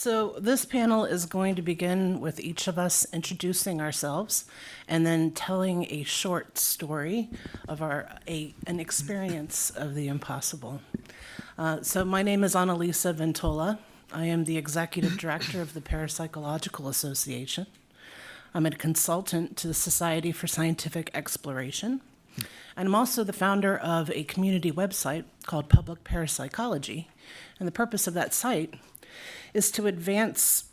So this panel is going to begin with each of us introducing ourselves and then telling a short story of an experience of the impossible. So my name is Annalisa Ventola. I am the executive director of the Parapsychological Association. I'm a consultant to the Society for Scientific Exploration. And I'm also the founder of a community website called Public Parapsychology. And the purpose of that site is to advance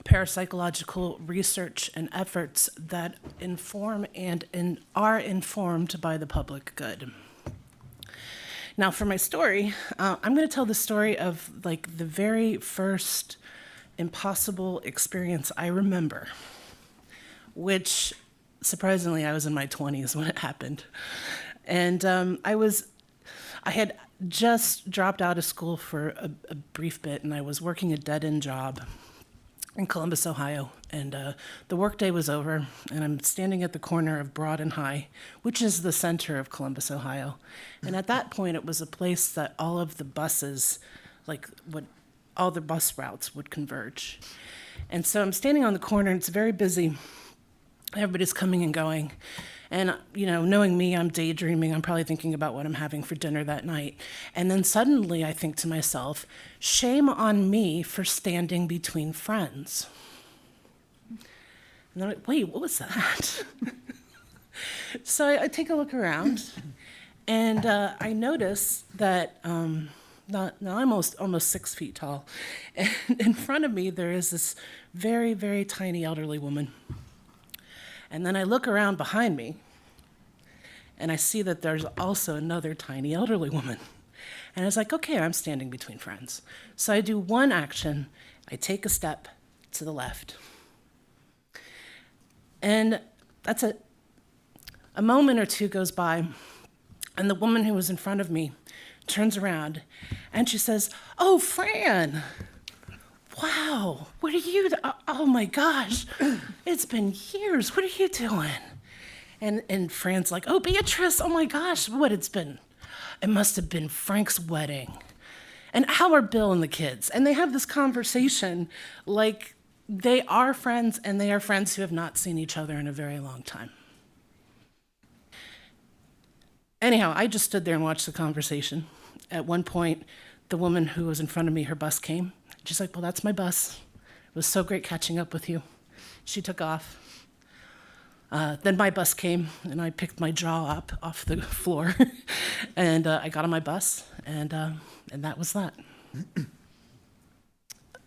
parapsychological research and efforts that inform and are informed by the public good. Now, for my story, I'm going to tell the story of the very first impossible experience I remember, which surprisingly I was in my 20s when it happened, and I had just dropped out of school for a brief bit, and I was working a dead-end job in Columbus, Ohio, and the workday was over, and I'm standing at the corner of Broad and High, which is the center of Columbus, Ohio. And at that point, it was a place that all of the buses, all the bus routes would converge. And so I'm standing on the corner, and it's very busy. Everybody's coming and going. And, knowing me, I'm daydreaming. I'm probably thinking about what I'm having for dinner that night. And then suddenly I think to myself, shame on me for standing between friends. And I'm like, wait, what was that? So I take a look around, and I notice that I'm almost 6 feet tall. And in front of me, there is this very, very tiny elderly woman. And then I look around behind me, and I see that there's also another tiny elderly woman. And I was like, okay, I'm standing between friends. So I do one action. I take a step to the left. And that's it. A moment or two goes by, and the woman who was in front of me turns around, and she says, "Oh, Fran! Wow, what are you, oh my gosh, it's been years, what are you doing?" And Fran's like, "Oh, Beatrice, oh my gosh, it must have been Frank's wedding. And how are Bill and the kids?" And they have this conversation like they are friends, and they are friends who have not seen each other in a very long time. Anyhow, I just stood there and watched the conversation. At one point, the woman who was in front of me, her bus came. She's like, "Well, that's my bus. It was so great catching up with you." She took off. Then my bus came, and I picked my jaw up off the floor, and I got on my bus, and that was that.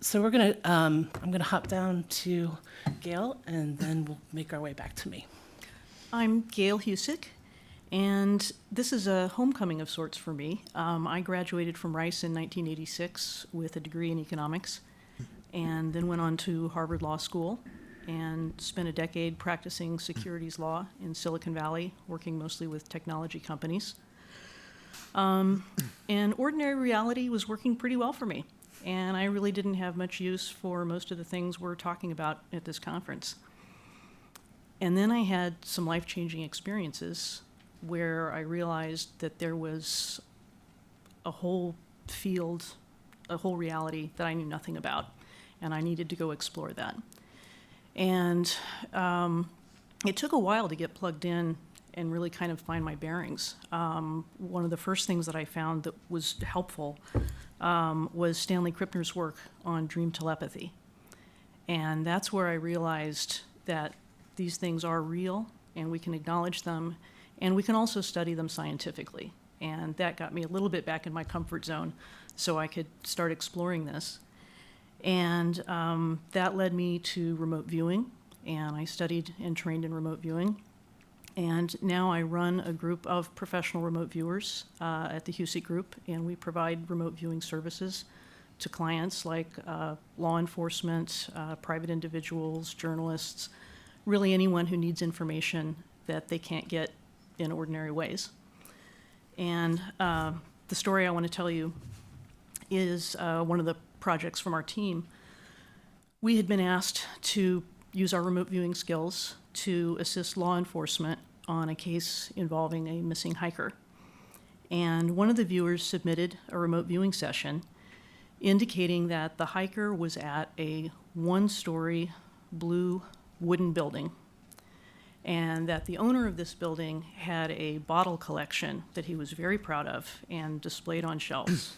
So I'm gonna hop down to Gail, and then we'll make our way back to me. I'm Gail Husick, and this is a homecoming of sorts for me. I graduated from Rice in 1986 with a degree in economics, and then went on to Harvard Law School and spent a decade practicing securities law in Silicon Valley, working mostly with technology companies. And ordinary reality was working pretty well for me, and I really didn't have much use for most of the things we're talking about at this conference. And then I had some life-changing experiences where I realized that there was a whole field, a whole reality that I knew nothing about, and I needed to go explore that. And it took a while to get plugged in and really kind of find my bearings. One of the first things that I found that was helpful was Stanley Krippner's work on dream telepathy. And that's where I realized that these things are real, and we can acknowledge them, and we can also study them scientifically. And that got me a little bit back in my comfort zone so I could start exploring this. And that led me to remote viewing, and I studied and trained in remote viewing. And now I run a group of professional remote viewers at the Husick Group, and we provide remote viewing services to clients like law enforcement, private individuals, journalists, really anyone who needs information that they can't get in ordinary ways. And the story I want to tell you is one of the projects from our team. We had been asked to use our remote viewing skills to assist law enforcement on a case involving a missing hiker. And one of the viewers submitted a remote viewing session indicating that the hiker was at a one-story blue wooden building, and that the owner of this building had a bottle collection that he was very proud of and displayed on shelves.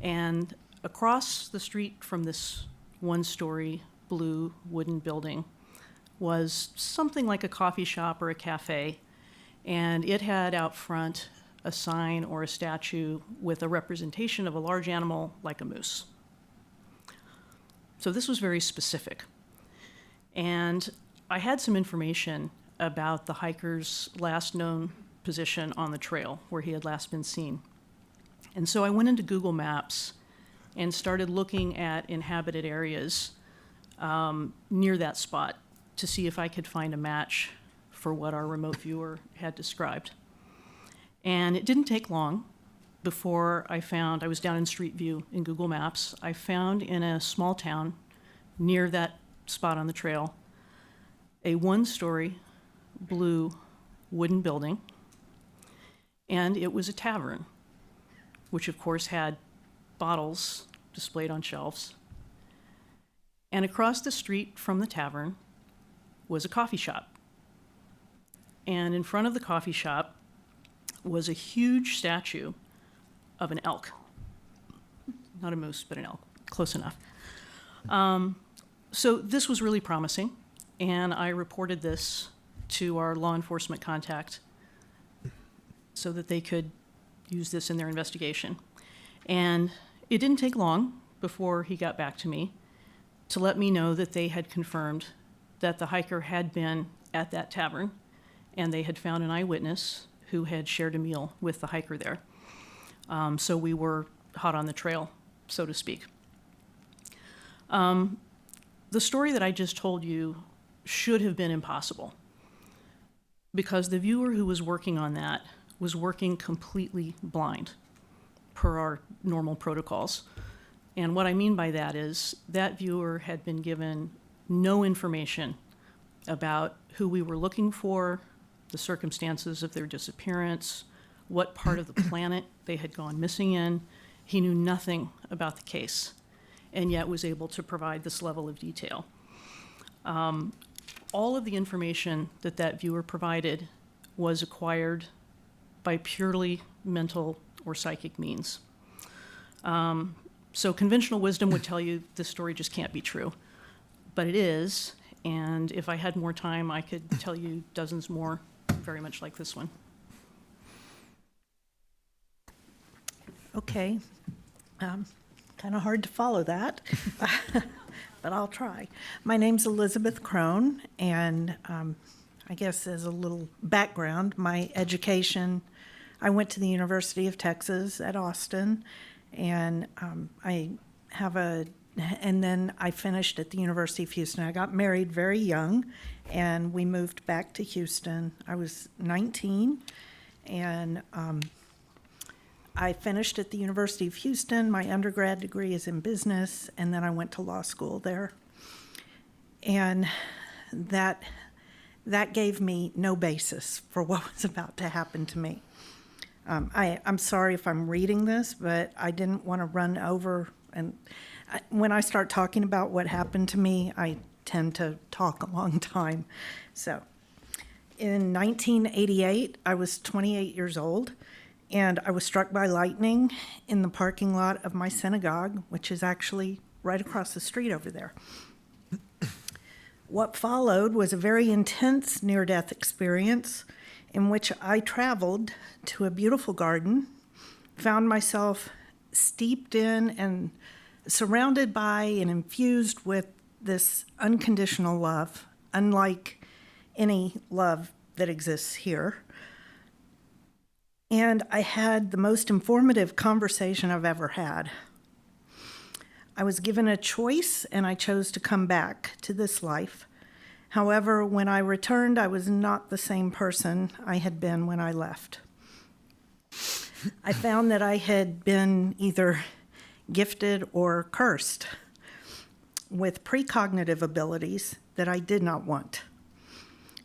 And across the street from this one-story blue wooden building was something like a coffee shop or a cafe, and it had out front a sign or a statue with a representation of a large animal like a moose. So this was very specific. And I had some information about the hiker's last known position on the trail where he had last been seen. And so I went into Google Maps and started looking at inhabited areas near that spot to see if I could find a match for what our remote viewer had described. And it didn't take long before I was down in Street View in Google Maps. I found in a small town near that spot on the trail a one-story blue wooden building, and it was a tavern, which of course had bottles displayed on shelves. And across the street from the tavern was a coffee shop. And in front of the coffee shop was a huge statue of an elk. Not a moose, but an elk. Close enough. So this was really promising, and I reported this to our law enforcement contact so that they could use this in their investigation. And it didn't take long before he got back to me to let me know that they had confirmed that the hiker had been at that tavern, and they had found an eyewitness who had shared a meal with the hiker there. So we were hot on the trail, so to speak. The story that I just told you should have been impossible, because the viewer who was working on that was working completely blind, per our normal protocols. And what I mean by that is that viewer had been given no information about who we were looking for, the circumstances of their disappearance, what part of the planet they had gone missing in. He knew nothing about the case, and yet was able to provide this level of detail. All of the information that that viewer provided was acquired by purely mental or psychic means. So conventional wisdom would tell you this story just can't be true, but it is, and if I had more time, I could tell you dozens more very much like this one. Okay. Kind of hard to follow that, but I'll try. My name's Elizabeth Krohn, and I guess as a little background, my education, I went to the University of Texas at Austin, and and then I finished at the University of Houston. I got married very young, and we moved back to Houston. I was 19, and I finished at the University of Houston. My undergrad degree is in business, and then I went to law school there. And that gave me no basis for what was about to happen to me. I'm sorry if I'm reading this, but I didn't want to run over. And when I start talking about what happened to me, I tend to talk a long time. So in 1988, I was 28 years old, and I was struck by lightning in the parking lot of my synagogue, which is actually right across the street over there. What followed was a very intense near-death experience in which I traveled to a beautiful garden, found myself steeped in and surrounded by and infused with this unconditional love, unlike any love that exists here. And I had the most informative conversation I've ever had. I was given a choice, and I chose to come back to this life. However, when I returned, I was not the same person I had been when I left. I found that I had been either gifted or cursed with precognitive abilities that I did not want.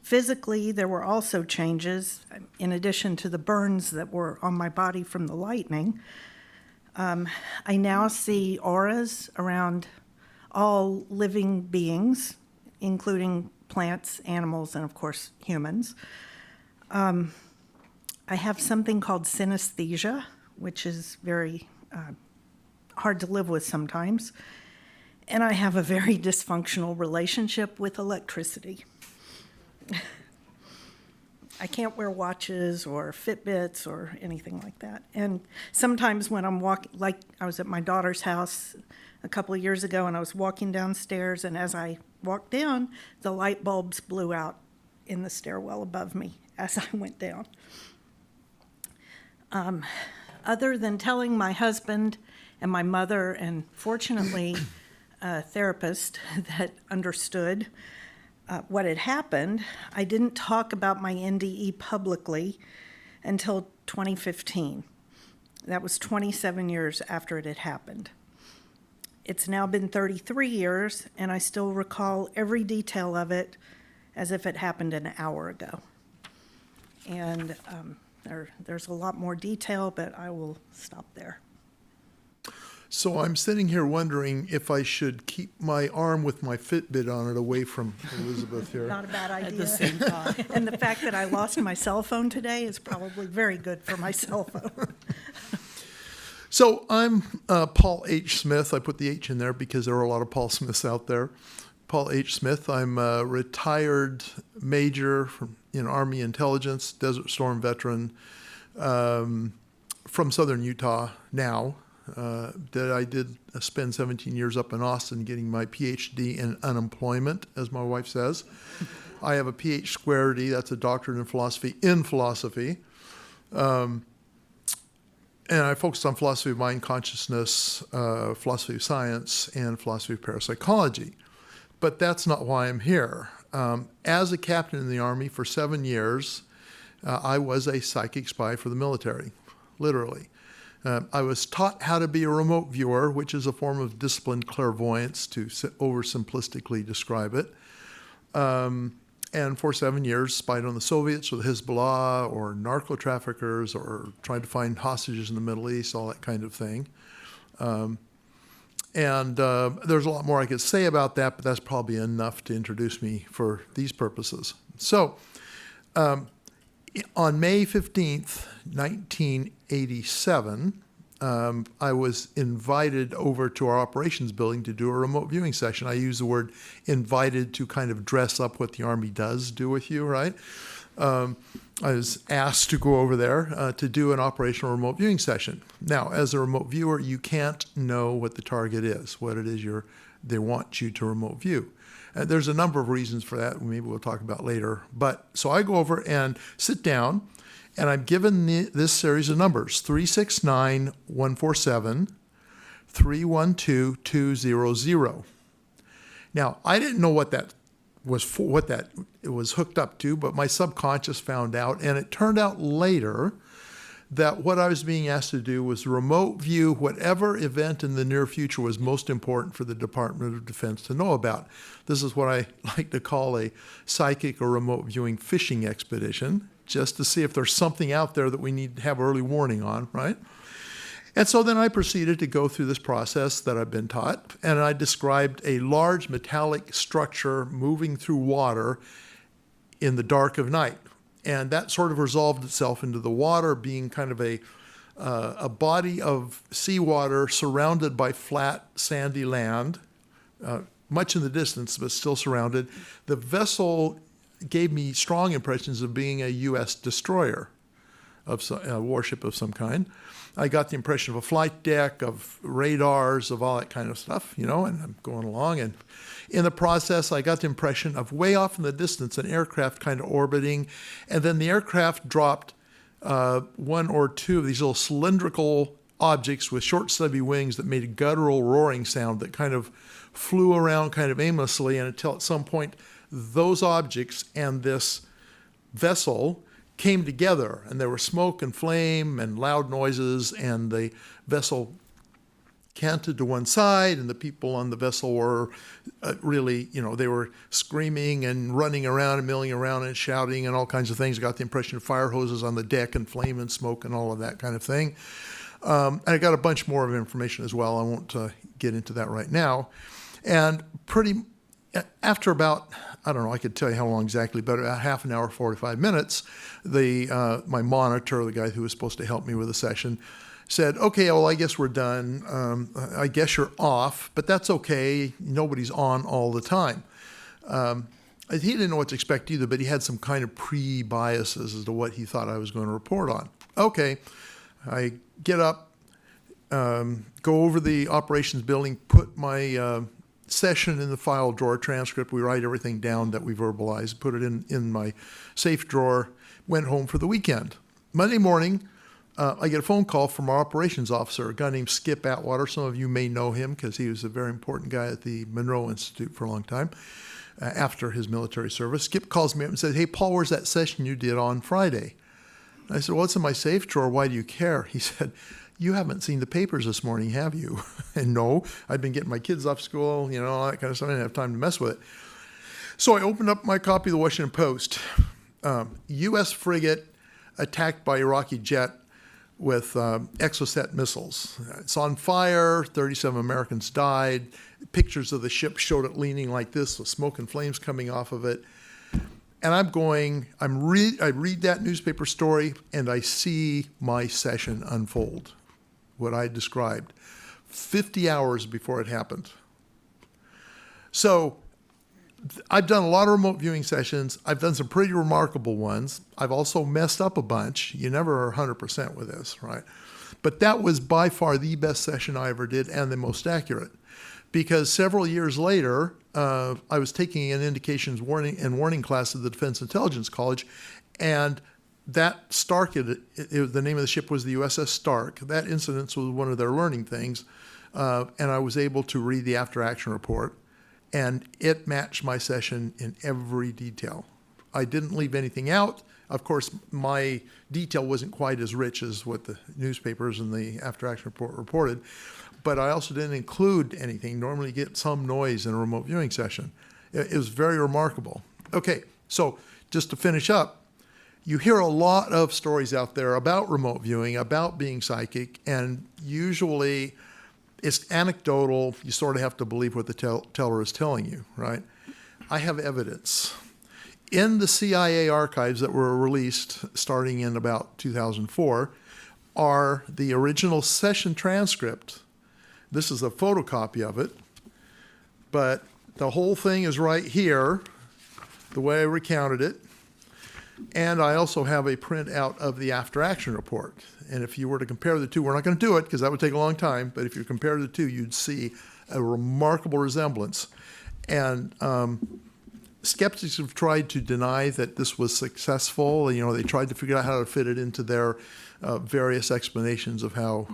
Physically, there were also changes, in addition to the burns that were on my body from the lightning. I now see auras around all living beings, including plants, animals, and of course humans. I have something called synesthesia, which is very hard to live with sometimes. And I have a very dysfunctional relationship with electricity. I can't wear watches or Fitbits or anything like that. And sometimes when I'm walking, like I was at my daughter's house a couple of years ago, and I was walking downstairs, and as I walked down, the light bulbs blew out in the stairwell above me as I went down. Other than telling my husband and my mother, and fortunately a therapist that understood what had happened, I didn't talk about my NDE publicly until 2015. That was 27 years after it had happened. It's now been 33 years, and I still recall every detail of it as if it happened an hour ago. And there's a lot more detail, but I will stop there. So I'm sitting here wondering if I should keep my arm with my Fitbit on it away from Elizabeth here. Not a bad At idea. the same time. And the fact that I lost my cell phone today is probably very good for my cell phone. So I'm Paul H. Smith. I put the H in there because there are a lot of Paul Smiths out there. Paul H. Smith. I'm a retired major in Army intelligence, Desert Storm veteran from southern Utah now. That I did spend 17 years up in Austin getting my PhD in unemployment, as my wife says. I have a PhD, that's a doctorate in philosophy. And I focused on philosophy of mind, consciousness, philosophy of science, and philosophy of parapsychology. But that's not why I'm here. As a captain in the Army for 7 years, I was a psychic spy for the military, literally. I was taught how to be a remote viewer, which is a form of disciplined clairvoyance, to oversimplistically describe it. And for 7 years, spied on the Soviets or the Hezbollah or narco-traffickers or tried to find hostages in the Middle East, all that kind of thing. And there's a lot more I could say about that, but that's probably enough to introduce me for these purposes. So on May 15th, 1987, I was invited over to our operations building to do a remote viewing session. I use the word invited to kind of dress up what the Army does do with you, right? I was asked to go over there to do an operational remote viewing session. Now, as a remote viewer, you can't know what the target is, what it is they want you to remote view. There's a number of reasons for that, maybe we'll talk about later. But so I go over and sit down, and I'm given this series of numbers: 369-147, 312-200. Now, I didn't know what that was for, what that it was hooked up to, but my subconscious found out, and it turned out later that what I was being asked to do was remote view whatever event in the near future was most important for the Department of Defense to know about. This is what I like to call a psychic or remote viewing fishing expedition, just to see if there's something out there that we need to have early warning on, right? And so then I proceeded to go through this process that I've been taught, and I described a large metallic structure moving through water in the dark of night. And that sort of resolved itself into the water being kind of a body of seawater surrounded by flat, sandy land, much in the distance, but still surrounded. The vessel gave me strong impressions of being a U.S. destroyer, of a warship of some kind. I got the impression of a flight deck, of radars, of all that kind of stuff, and I'm going along. And in the process, I got the impression of way off in the distance, an aircraft kind of orbiting. And then the aircraft dropped one or two of these little cylindrical objects with short, stubby wings that made a guttural roaring sound that kind of flew around kind of aimlessly. And until at some point, those objects and this vessel came together, and there were smoke and flame and loud noises, and the vessel canted to one side, and the people on the vessel were really, they were screaming and running around and milling around and shouting and all kinds of things. I got the impression of fire hoses on the deck and flame and smoke and all of that kind of thing. And I got a bunch more of information as well. I won't get into that right now. And after about, I don't know, I could tell you how long exactly, but about half an hour, 45 minutes, my monitor, the guy who was supposed to help me with the session, said, okay, well, I guess we're done. I guess you're off, but that's okay. Nobody's on all the time. He didn't know what to expect either, but he had some kind of pre-biases as to what he thought I was going to report on. Okay, I get up, go over the operations building, put my session in the file drawer transcript. We write everything down that we verbalized, put it in my safe drawer, went home for the weekend. Monday morning, I get a phone call from our operations officer, a guy named Skip Atwater. Some of you may know him because he was a very important guy at the Monroe Institute for a long time after his military service. Skip calls me up and says, hey, Paul, where's that session you did on Friday? I said, well, it's in my safe drawer. Why do you care? He said, you haven't seen the papers this morning, have you? And no, I'd been getting my kids off school, all that kind of stuff. I didn't have time to mess with it. So I opened up my copy of the Washington Post. U.S. frigate attacked by Iraqi jet with Exocet missiles. It's on fire. 37 Americans died. Pictures of the ship showed it leaning like this with smoke and flames coming off of it. And I read that newspaper story, and I see my session unfold, what I described, 50 hours before it happened. So I've done a lot of remote viewing sessions. I've done some pretty remarkable ones. I've also messed up a bunch. You never are 100% with this, right? But that was by far the best session I ever did and the most accurate. Because several years later, I was taking an indications warning class at the Defense Intelligence College, and that Stark, the name of the ship was the USS Stark. That incident was one of their learning things, and I was able to read the after-action report, and it matched my session in every detail. I didn't leave anything out. Of course, my detail wasn't quite as rich as what the newspapers and the after-action report reported, but I also didn't include anything. Normally you get some noise in a remote viewing session. It was very remarkable. Okay, so just to finish up, you hear a lot of stories out there about remote viewing, about being psychic, and usually it's anecdotal. You sort of have to believe what the teller is telling you, right? I have evidence. In the CIA archives that were released starting in about 2004 are the original session transcript. This is a photocopy of it, but the whole thing is right here, the way I recounted it. And I also have a printout of the after-action report. And if you were to compare the two, we're not going to do it because that would take a long time, but if you compare the two, you'd see a remarkable resemblance. And skeptics have tried to deny that this was successful. They tried to figure out how to fit it into their various explanations of how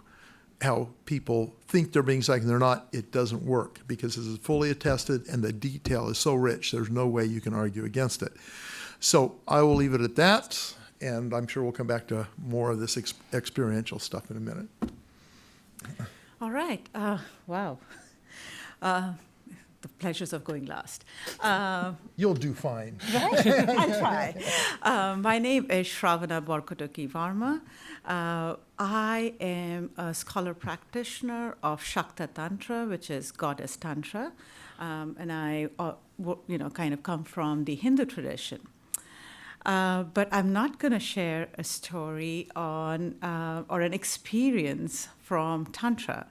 people think they're being psychic and they're not. It doesn't work because this is fully attested and the detail is so rich, there's no way you can argue against it. So I will leave it at that, and I'm sure we'll come back to more of this experiential stuff in a minute. All right. Wow. The pleasures of going last. You'll do fine. Right? I'll try. My name is Sravana Borkataky-Varma. I am a scholar practitioner of Shakta Tantra, which is goddess Tantra, and I, kind of come from the Hindu tradition. But I'm not going to share a story on or an experience from Tantra,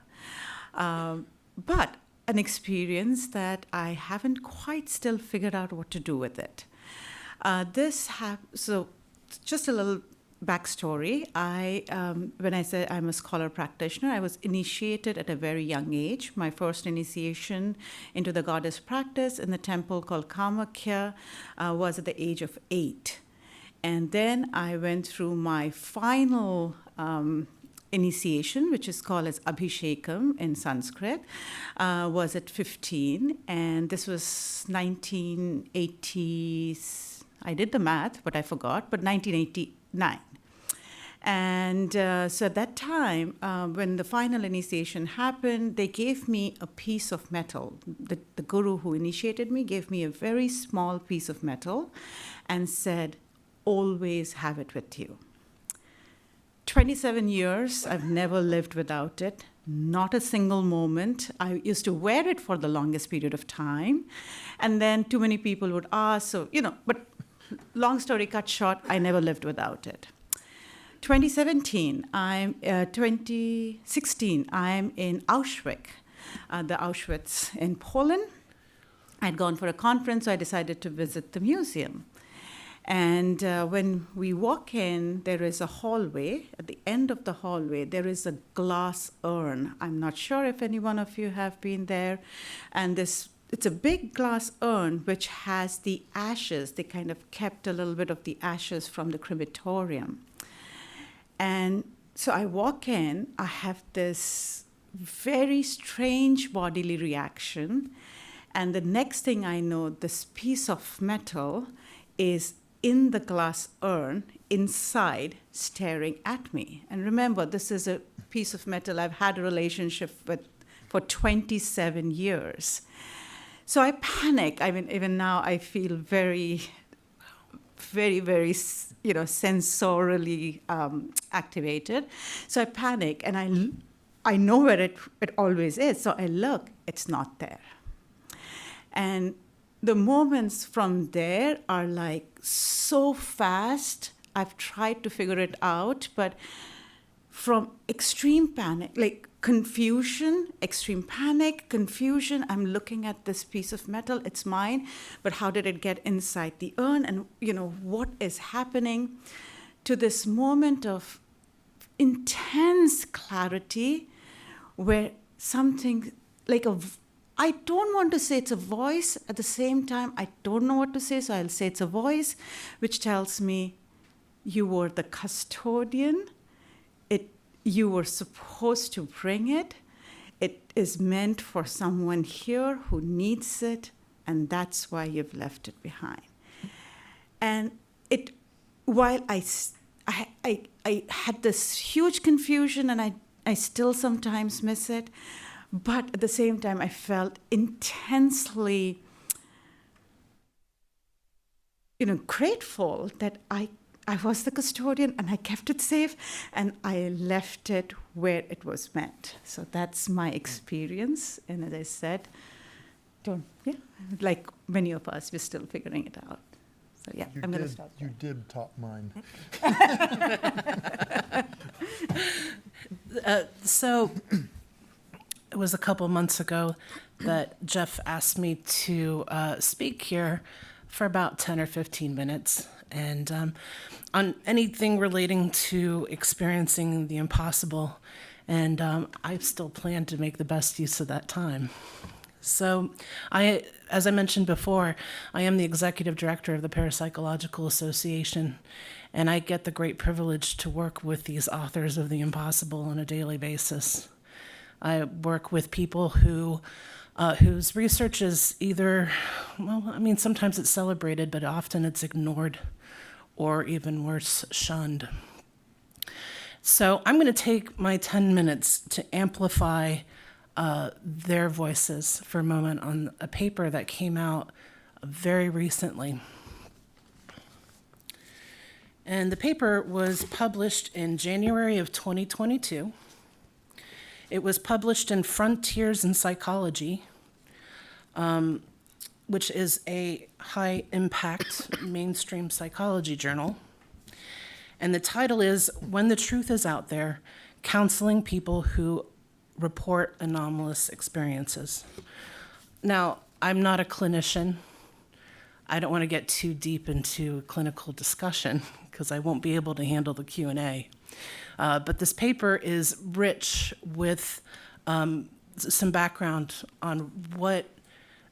but an experience that I haven't quite still figured out what to do with it. So just a little backstory. When I said I'm a scholar practitioner, I was initiated at a very young age. My first initiation into the goddess practice in the temple called Kamakhya was at the age of 8. And then I went through my final initiation, which is called as Abhishekam in Sanskrit, was at 15. And this was 1980, I did the math, but I forgot, but 1989. And so at that time, when the final initiation happened, they gave me a piece of metal. The guru who initiated me gave me a very small piece of metal and said, always have it with you. 27 years, I've never lived without it. Not a single moment. I used to wear it for the longest period of time. And then too many people would ask, so, but long story cut short, I never lived without it. 2016, I'm in Auschwitz, the Auschwitz in Poland. I'd gone for a conference, so I decided to visit the museum. And when we walk in, there is a hallway. At the end of the hallway, there is a glass urn. I'm not sure if any one of you have been there. And it's a big glass urn which has the ashes. They kind of kept a little bit of the ashes from the crematorium. And so I walk in, I have this very strange bodily reaction. And the next thing I know, this piece of metal is in the glass urn, inside, staring at me. And remember, this is a piece of metal I've had a relationship with for 27 years. So I panic. I mean, even now I feel very, very, sensorially activated. So I panic, and I know where it always is. So I look, it's not there. And the moments from there are like so fast. I've tried to figure it out, but from extreme panic, like confusion, extreme panic, confusion. I'm looking at this piece of metal, it's mine, but how did it get inside the urn? And, what is happening? To this moment of intense clarity where something like I don't want to say it's a voice. At the same time, I don't know what to say, so I'll say it's a voice which tells me, you were the custodian. You were supposed to bring it. It is meant for someone here who needs it, and that's why you've left it behind. And while I had this huge confusion, and I still sometimes miss it, but at the same time, I felt intensely, grateful that I was the custodian, and I kept it safe, and I left it where it was meant. So that's my experience. And as I said, like many of us, we're still figuring it out. So yeah, I'm going to stop there. You did top mine. So it was a couple months ago that Jeff asked me to speak here for about 10 or 15 minutes. And on anything relating to experiencing the impossible. And I still plan to make the best use of that time. So as I mentioned before, I am the executive director of the Parapsychological Association, and I get the great privilege to work with these authors of the impossible on a daily basis. I work with people whose research is either, sometimes it's celebrated, but often it's ignored, or even worse, shunned. So I'm going to take my 10 minutes to amplify their voices for a moment on a paper that came out very recently. And the paper was published in January of 2022. It was published in Frontiers in Psychology, which is a high-impact mainstream psychology journal. And the title is When the Truth is Out There, Counseling People Who Report Anomalous Experiences. Now, I'm not a clinician. I don't want to get too deep into clinical discussion because I won't be able to handle the Q&A. But this paper is rich with some background on what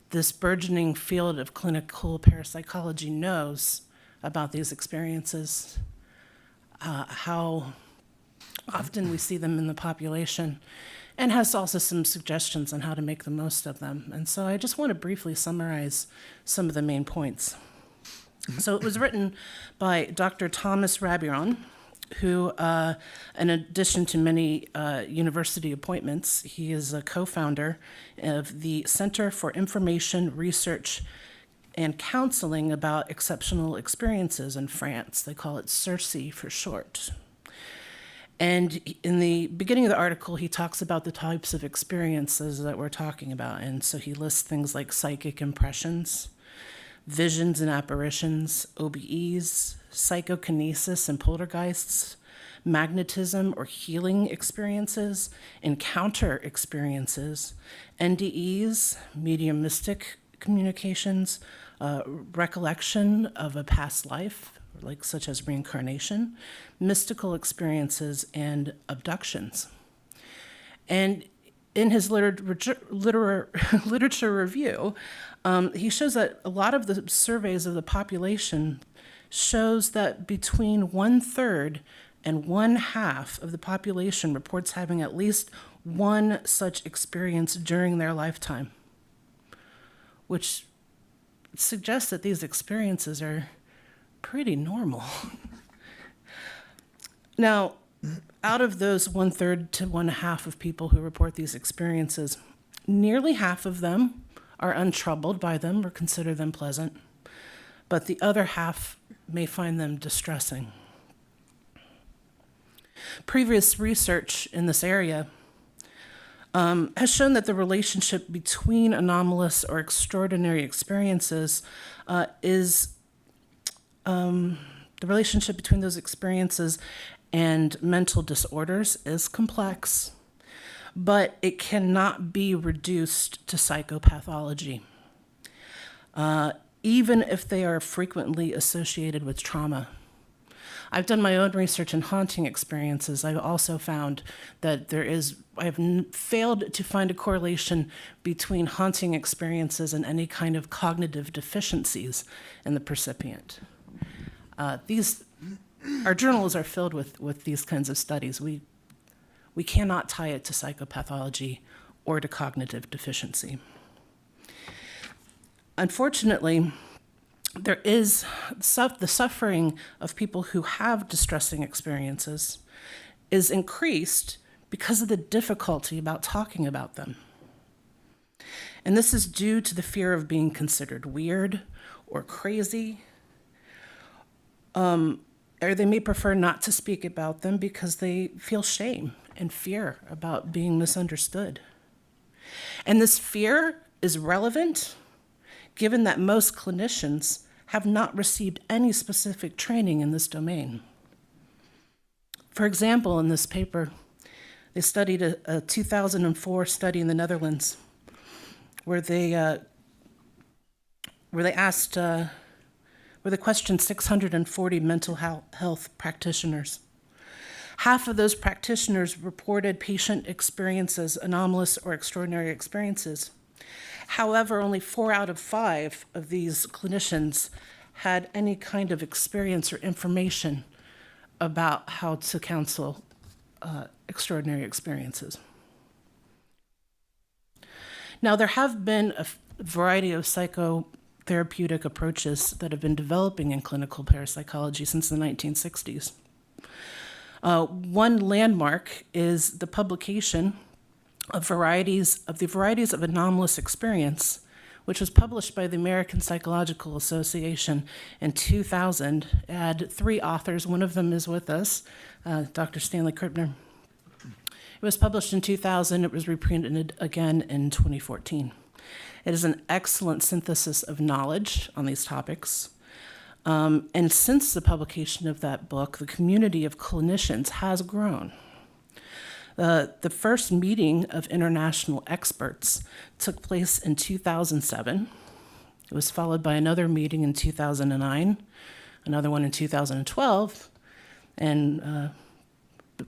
this burgeoning field of clinical parapsychology knows about these experiences, how often we see them in the population, and has also some suggestions on how to make the most of them. And so I just want to briefly summarize some of the main points. So it was written by Dr. Thomas Rabiron, who, in addition to many university appointments, he is a co-founder of the Center for Information Research and Counseling about Exceptional Experiences in France. They call it CIRCE for short. And in the beginning of the article, he talks about the types of experiences that we're talking about. And so he lists things like psychic impressions, visions and apparitions, OBEs, psychokinesis and poltergeists, magnetism or healing experiences, encounter experiences, NDEs, mediumistic communications, recollection of a past life, like such as reincarnation, mystical experiences, and abductions. And in his literature review, he shows that a lot of the surveys of the population shows that between 1/3 and 1/2 of the population reports having at least one such experience during their lifetime, which suggests that these experiences are pretty normal. Now, out of those 1/3 to 1/2 of people who report these experiences, nearly half of them are untroubled by them or consider them pleasant, but the other half may find them distressing. Previous research in this area has shown that the relationship between anomalous or extraordinary experiences the relationship between those experiences and mental disorders is complex, but it cannot be reduced to psychopathology, even if they are frequently associated with trauma. I've done my own research in haunting experiences. I've also found that I have failed to find a correlation between haunting experiences and any kind of cognitive deficiencies in the percipient. Our journals are filled with these kinds of studies. We cannot tie it to psychopathology or to cognitive deficiency. Unfortunately, there is the suffering of people who have distressing experiences is increased because of the difficulty about talking about them. And this is due to the fear of being considered weird or crazy, or they may prefer not to speak about them because they feel shame and fear about being misunderstood. And this fear is relevant given that most clinicians have not received any specific training in this domain. For example, in this paper, they studied a 2004 study in the Netherlands where they questioned 640 mental health practitioners. Half of those practitioners reported patient experiences, anomalous or extraordinary experiences. However, only 4 out of 5 of these clinicians had any kind of experience or information about how to counsel extraordinary experiences. Now, there have been a variety of psychotherapeutic approaches that have been developing in clinical parapsychology since the 1960s. One landmark is the publication of the varieties of anomalous experience, which was published by the American Psychological Association in 2000. It had 3 authors. One of them is with us, Dr. Stanley Krippner. It was published in 2000. It was reprinted again in 2014. It is an excellent synthesis of knowledge on these topics. And since the publication of that book, the community of clinicians has grown. The first meeting of international experts took place in 2007. It was followed by another meeting in 2009, another one in 2012, and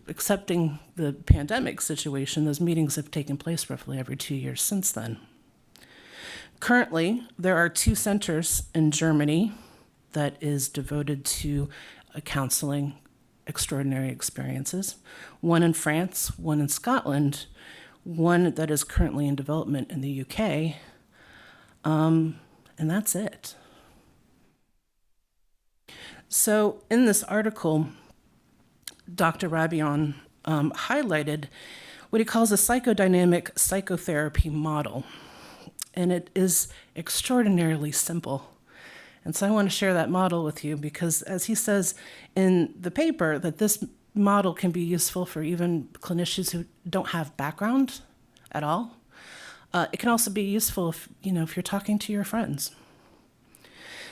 accepting the pandemic situation, those meetings have taken place roughly every 2 years since then. Currently, there are 2 centers in Germany that is devoted to counseling extraordinary experiences, one in France, one in Scotland, one that is currently in development in the UK, and that's it. So in this article, Dr. Rabion highlighted what he calls a psychodynamic psychotherapy model, and it is extraordinarily simple. And so I want to share that model with you because, as he says in the paper, that this model can be useful for even clinicians who don't have background at all. It can also be useful if you're talking to your friends.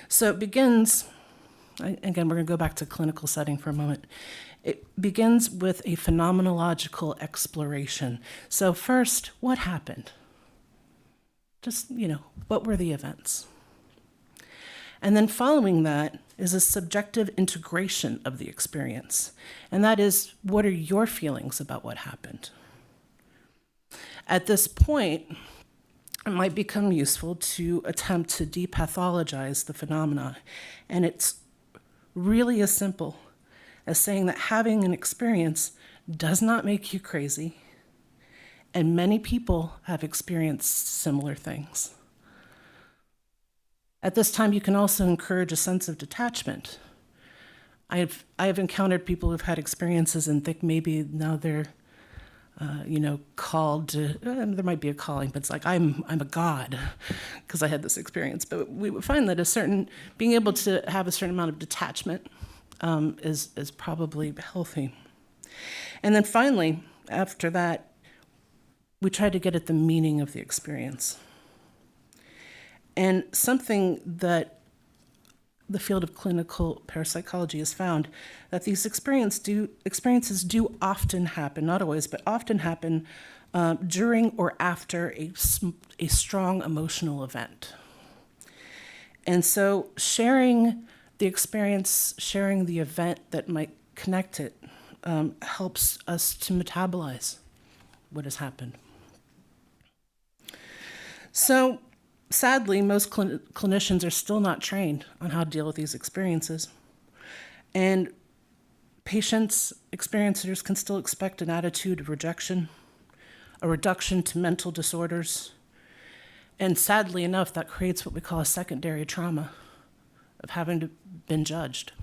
So it begins, again, we're going to go back to clinical setting for a moment. It begins with a phenomenological exploration. So first, what happened? Just, what were the events? And then following that is a subjective integration of the experience. And that is, what are your feelings about what happened? At this point, it might become useful to attempt to depathologize the phenomena. And it's really as simple as saying that having an experience does not make you crazy, and many people have experienced similar things. At this time, you can also encourage a sense of detachment. I have encountered people who've had experiences and think maybe now they're, called to, there might be a calling, but it's like, I'm a god because I had this experience. But we would find that being able to have a certain amount of detachment is probably healthy. And then finally, after that, we try to get at the meaning of the experience. And something that the field of clinical parapsychology has found, that these experiences do often happen, not always, but often happen during or after a strong emotional event. And so sharing the experience, sharing the event that might connect it, helps us to metabolize what has happened. So, sadly, most clinicians are still not trained on how to deal with these experiences. And patients, experiencers can still expect an attitude of rejection, a reduction to mental disorders. And sadly enough, that creates what we call a secondary trauma of having been judged.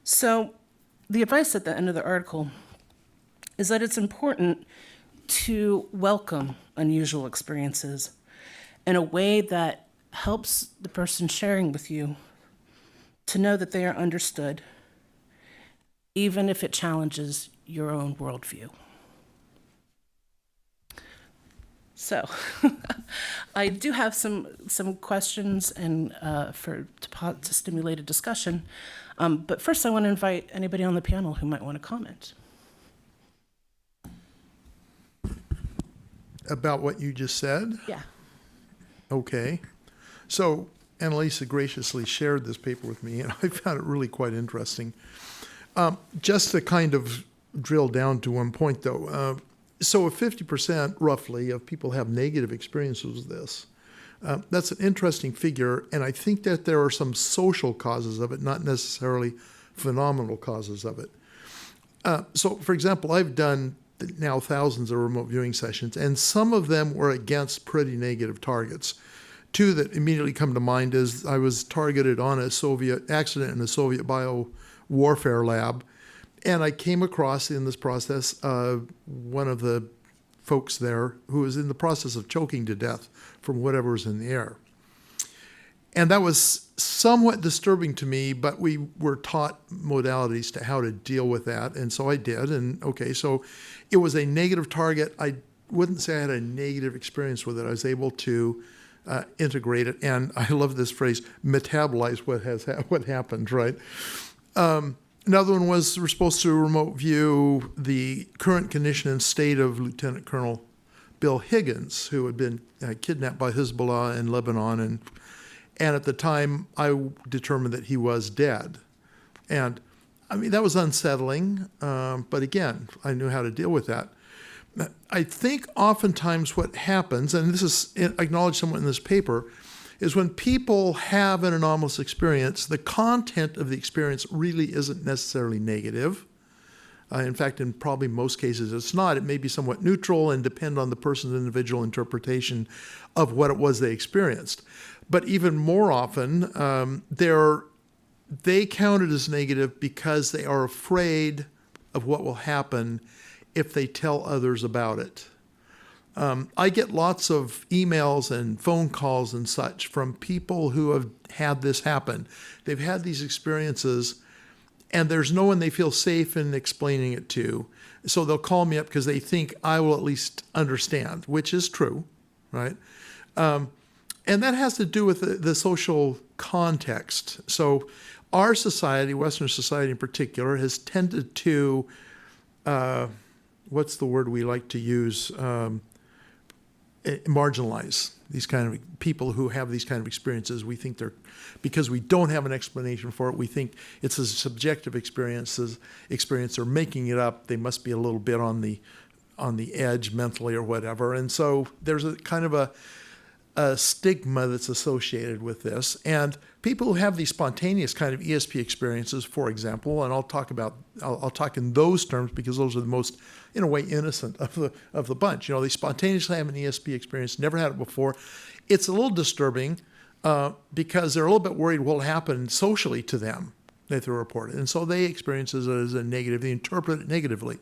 So the advice at the end of the article is that it's important to welcome unusual experiences in a way that helps the person sharing with you to know that they are understood, even if it challenges your own worldview. So, I do have some questions and to stimulate a discussion, but first I want to invite anybody on the panel who might want to comment. About what you just said? Yeah. Okay. So Annalisa graciously shared this paper with me, and I found it really quite interesting. Just to kind of drill down to one point, though. So if 50% roughly of people have negative experiences with this, that's an interesting figure, and I think that there are some social causes of it, not necessarily phenomenal causes of it. So, for example, I've done now thousands of remote viewing sessions, and some of them were against pretty negative targets. Two that immediately come to mind is I was targeted on a Soviet accident in a Soviet bio-warfare lab, and I came across in this process one of the folks there who was in the process of choking to death from whatever was in the air. And that was somewhat disturbing to me, but we were taught modalities to how to deal with that, and so I did. And okay, so it was a negative target. I wouldn't say I had a negative experience with it. I was able to integrate it, and I love this phrase, metabolize what happened, right? Another one was we're supposed to remote view the current condition and state of Lieutenant Colonel Bill Higgins, who had been kidnapped by Hezbollah in Lebanon, and at the time, I determined that he was dead. And, I mean, that was unsettling, but again, I knew how to deal with that. I think oftentimes what happens, and this is acknowledged somewhat in this paper, is when people have an anomalous experience, the content of the experience really isn't necessarily negative. In fact, in probably most cases, it's not. It may be somewhat neutral and depend on the person's individual interpretation of what it was they experienced. But even more often, they count it as negative because they are afraid of what will happen if they tell others about it. I get lots of emails and phone calls and such from people who have had this happen. They've had these experiences, and there's no one they feel safe in explaining it to. So they'll call me up because they think I will at least understand, which is true, right? And that has to do with the social context. So our society, Western society in particular, has tended to, what's the word we like to use, marginalize these kind of people who have these kind of experiences. We think because we don't have an explanation for it, we think it's a subjective experience. They're making it up. They must be a little bit on the edge mentally or whatever. And so there's a kind of a stigma that's associated with this. And people who have these spontaneous kind of ESP experiences, for example, and I'll talk in those terms because those are the most, in a way, innocent of the bunch. They spontaneously have an ESP experience, never had it before. It's a little disturbing because they're a little bit worried what will happen socially to them if they're reported. And so they experience it as a negative. They interpret it negatively.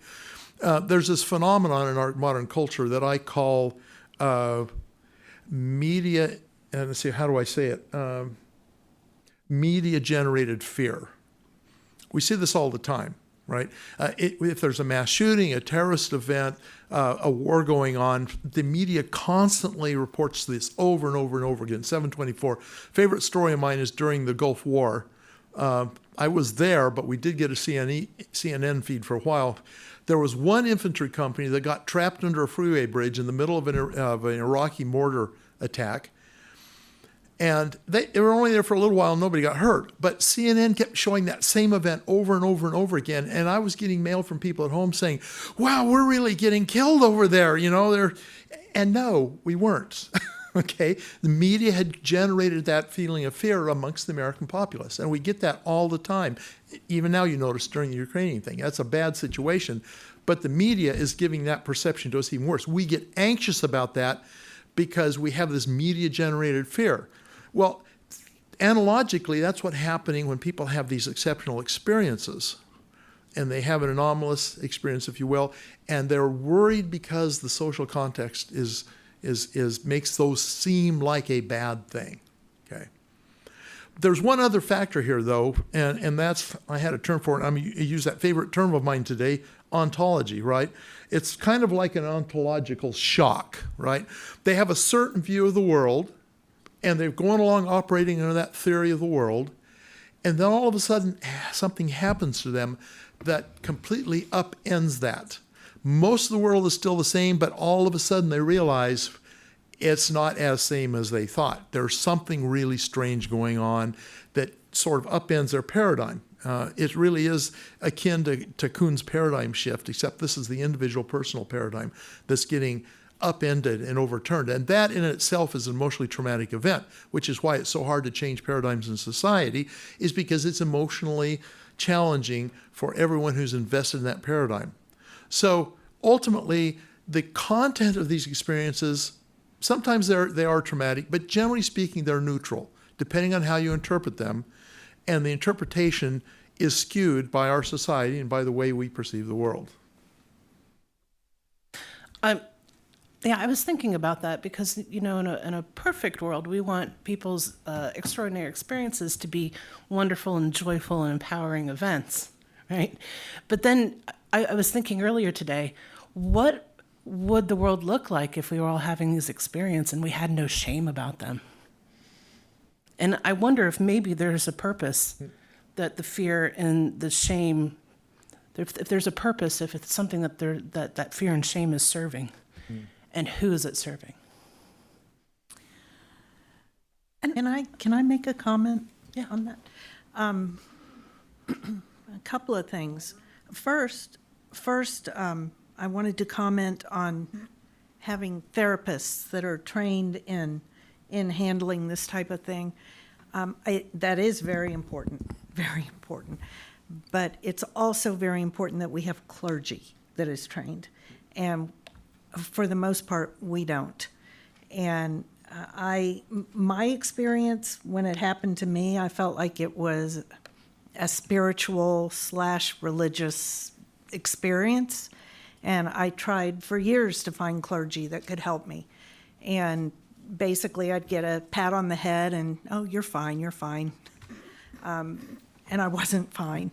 There's this phenomenon in our modern culture that I call media, and let's see, how do I say it? Media-generated fear. We see this all the time, right? If there's a mass shooting, a terrorist event, a war going on, the media constantly reports this over and over and over again. 724. Favorite story of mine is during the Gulf War. I was there, but we did get a CNN feed for a while. There was one infantry company that got trapped under a freeway bridge in the middle of an Iraqi mortar attack. And they were only there for a little while and nobody got hurt. But CNN kept showing that same event over and over and over again. And I was getting mail from people at home saying, wow, we're really getting killed over there. And no, we weren't. Okay, the media had generated that feeling of fear amongst the American populace, and we get that all the time. Even now, you notice during the Ukrainian thing, that's a bad situation, but the media is giving that perception to us even worse. We get anxious about that because we have this media-generated fear. Well, analogically, that's what's happening when people have these exceptional experiences, and they have an anomalous experience, if you will, and they're worried because the social context makes those seem like a bad thing. Okay. There's one other factor here, though, and that's, I had a term for it. I use that favorite term of mine today, ontology, right? It's kind of like an ontological shock, right? They have a certain view of the world, and they're going along operating under that theory of the world, and then all of a sudden something happens to them that completely upends that. Most of the world is still the same, but all of a sudden they realize it's not as same as they thought. There's something really strange going on that sort of upends their paradigm. It really is akin to Kuhn's paradigm shift, except this is the individual personal paradigm that's getting upended and overturned. And that in itself is an emotionally traumatic event, which is why it's so hard to change paradigms in society, is because it's emotionally challenging for everyone who's invested in that paradigm. So ultimately, the content of these experiences, sometimes they are traumatic, but generally speaking, they're neutral, depending on how you interpret them. And the interpretation is skewed by our society and by the way we perceive the world. Yeah, I was thinking about that because, in a perfect world, we want people's extraordinary experiences to be wonderful and joyful and empowering events, right? But then I was thinking earlier today, what would the world look like if we were all having these experiences and we had no shame about them? And I wonder if maybe there's a purpose that the fear and the shame, if there's a purpose, if it's something that fear and shame is serving. And who is it serving? And can I make a comment on that? A couple of things. First, I wanted to comment on having therapists that are trained in handling this type of thing. That is very important, very important. But it's also very important that we have clergy that is trained. And for the most part, we don't. And my experience when it happened to me, I felt like it was a spiritual / religious experience. And I tried for years to find clergy that could help me. And basically I'd get a pat on the head and, oh, you're fine, you're fine. And I wasn't fine.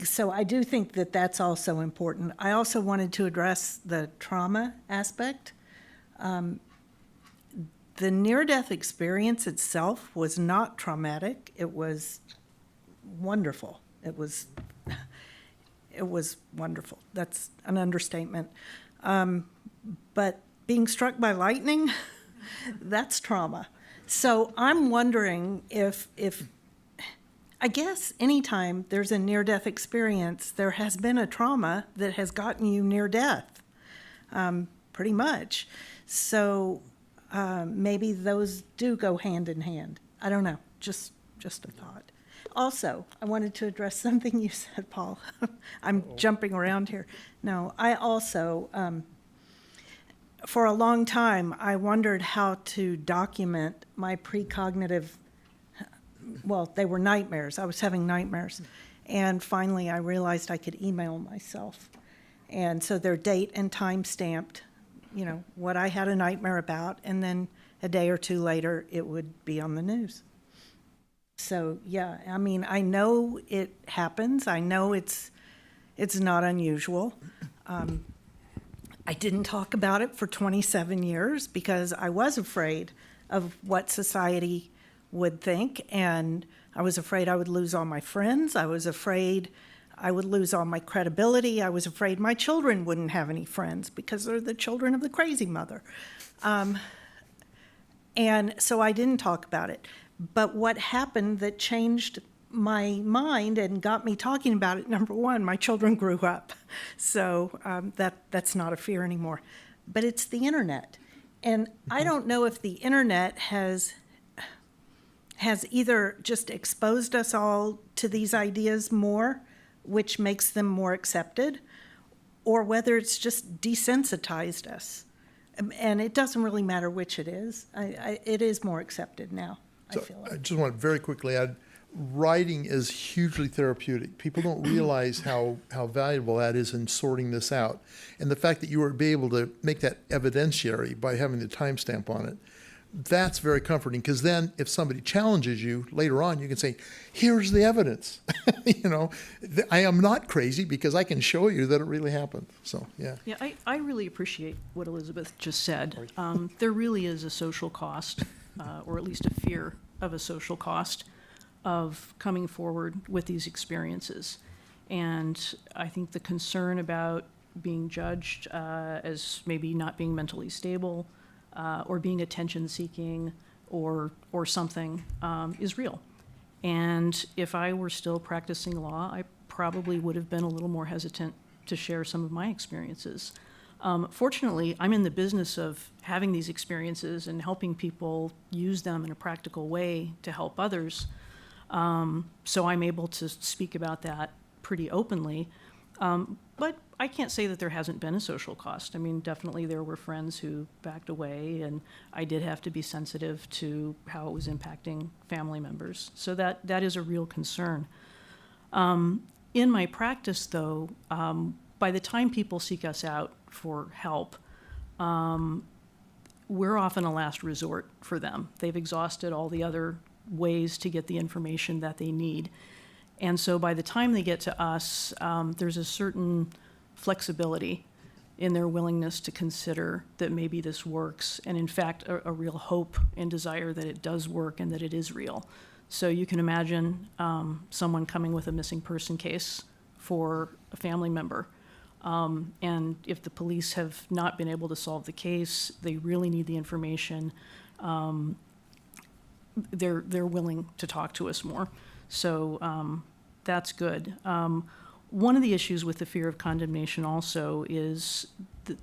So I do think that that's also important. I also wanted to address the trauma aspect. The near-death experience itself was not traumatic. It was wonderful. It was wonderful. That's an understatement. But being struck by lightning, that's trauma. So I'm wondering if I guess anytime there's a near-death experience, there has been a trauma that has gotten you near death, pretty much. So maybe those do go hand in hand. I don't know, just a thought. Also, I wanted to address something you said, Paul. I'm jumping around here. No, I also, for a long time, I wondered how to document my precognitive, well, they were nightmares. I was having nightmares. And finally, I realized I could email myself. And so they're date and time stamped, what I had a nightmare about, and then a day or two later, it would be on the news. So, yeah, I mean, I know it happens. I know it's not unusual. I didn't talk about it for 27 years because I was afraid of what society would think, and I was afraid I would lose all my friends. I was afraid I would lose all my credibility. I was afraid my children wouldn't have any friends because they're the children of the crazy mother. And so I didn't talk about it. But what happened that changed my mind and got me talking about it, number one, my children grew up. So that's not a fear anymore. But it's the internet. And I don't know if the internet has either just exposed us all to these ideas more, which makes them more accepted, or whether it's just desensitized us. And it doesn't really matter which it is. It is more accepted now, So I feel like. I just want to very quickly add, writing is hugely therapeutic. People don't realize how valuable that is in sorting this out. And the fact that you were able to make that evidentiary by having the timestamp on it, that's very comforting, because then if somebody challenges you later on, you can say, here's the evidence. I am not crazy because I can show you that it really happened. So, yeah. Yeah, I really appreciate what Elizabeth just said. There really is a social cost, or at least a fear of a social cost, of coming forward with these experiences. And I think the concern about being judged as maybe not being mentally stable, or being attention-seeking, or something, is real. And if I were still practicing law, I probably would have been a little more hesitant to share some of my experiences. Fortunately, I'm in the business of having these experiences and helping people use them in a practical way to help others. So I'm able to speak about that pretty openly. But I can't say that there hasn't been a social cost. I mean, definitely there were friends who backed away, and I did have to be sensitive to how it was impacting family members. So that is a real concern. In my practice, though, by the time people seek us out for help, we're often a last resort for them. They've exhausted all the other ways to get the information that they need. And so by the time they get to us, there's a certain flexibility in their willingness to consider that maybe this works, and in fact, a real hope and desire that it does work and that it is real. So you can imagine someone coming with a missing person case for a family member. And if the police have not been able to solve the case, they really need the information, they're willing to talk to us more. So that's good. One of the issues with the fear of condemnation also is that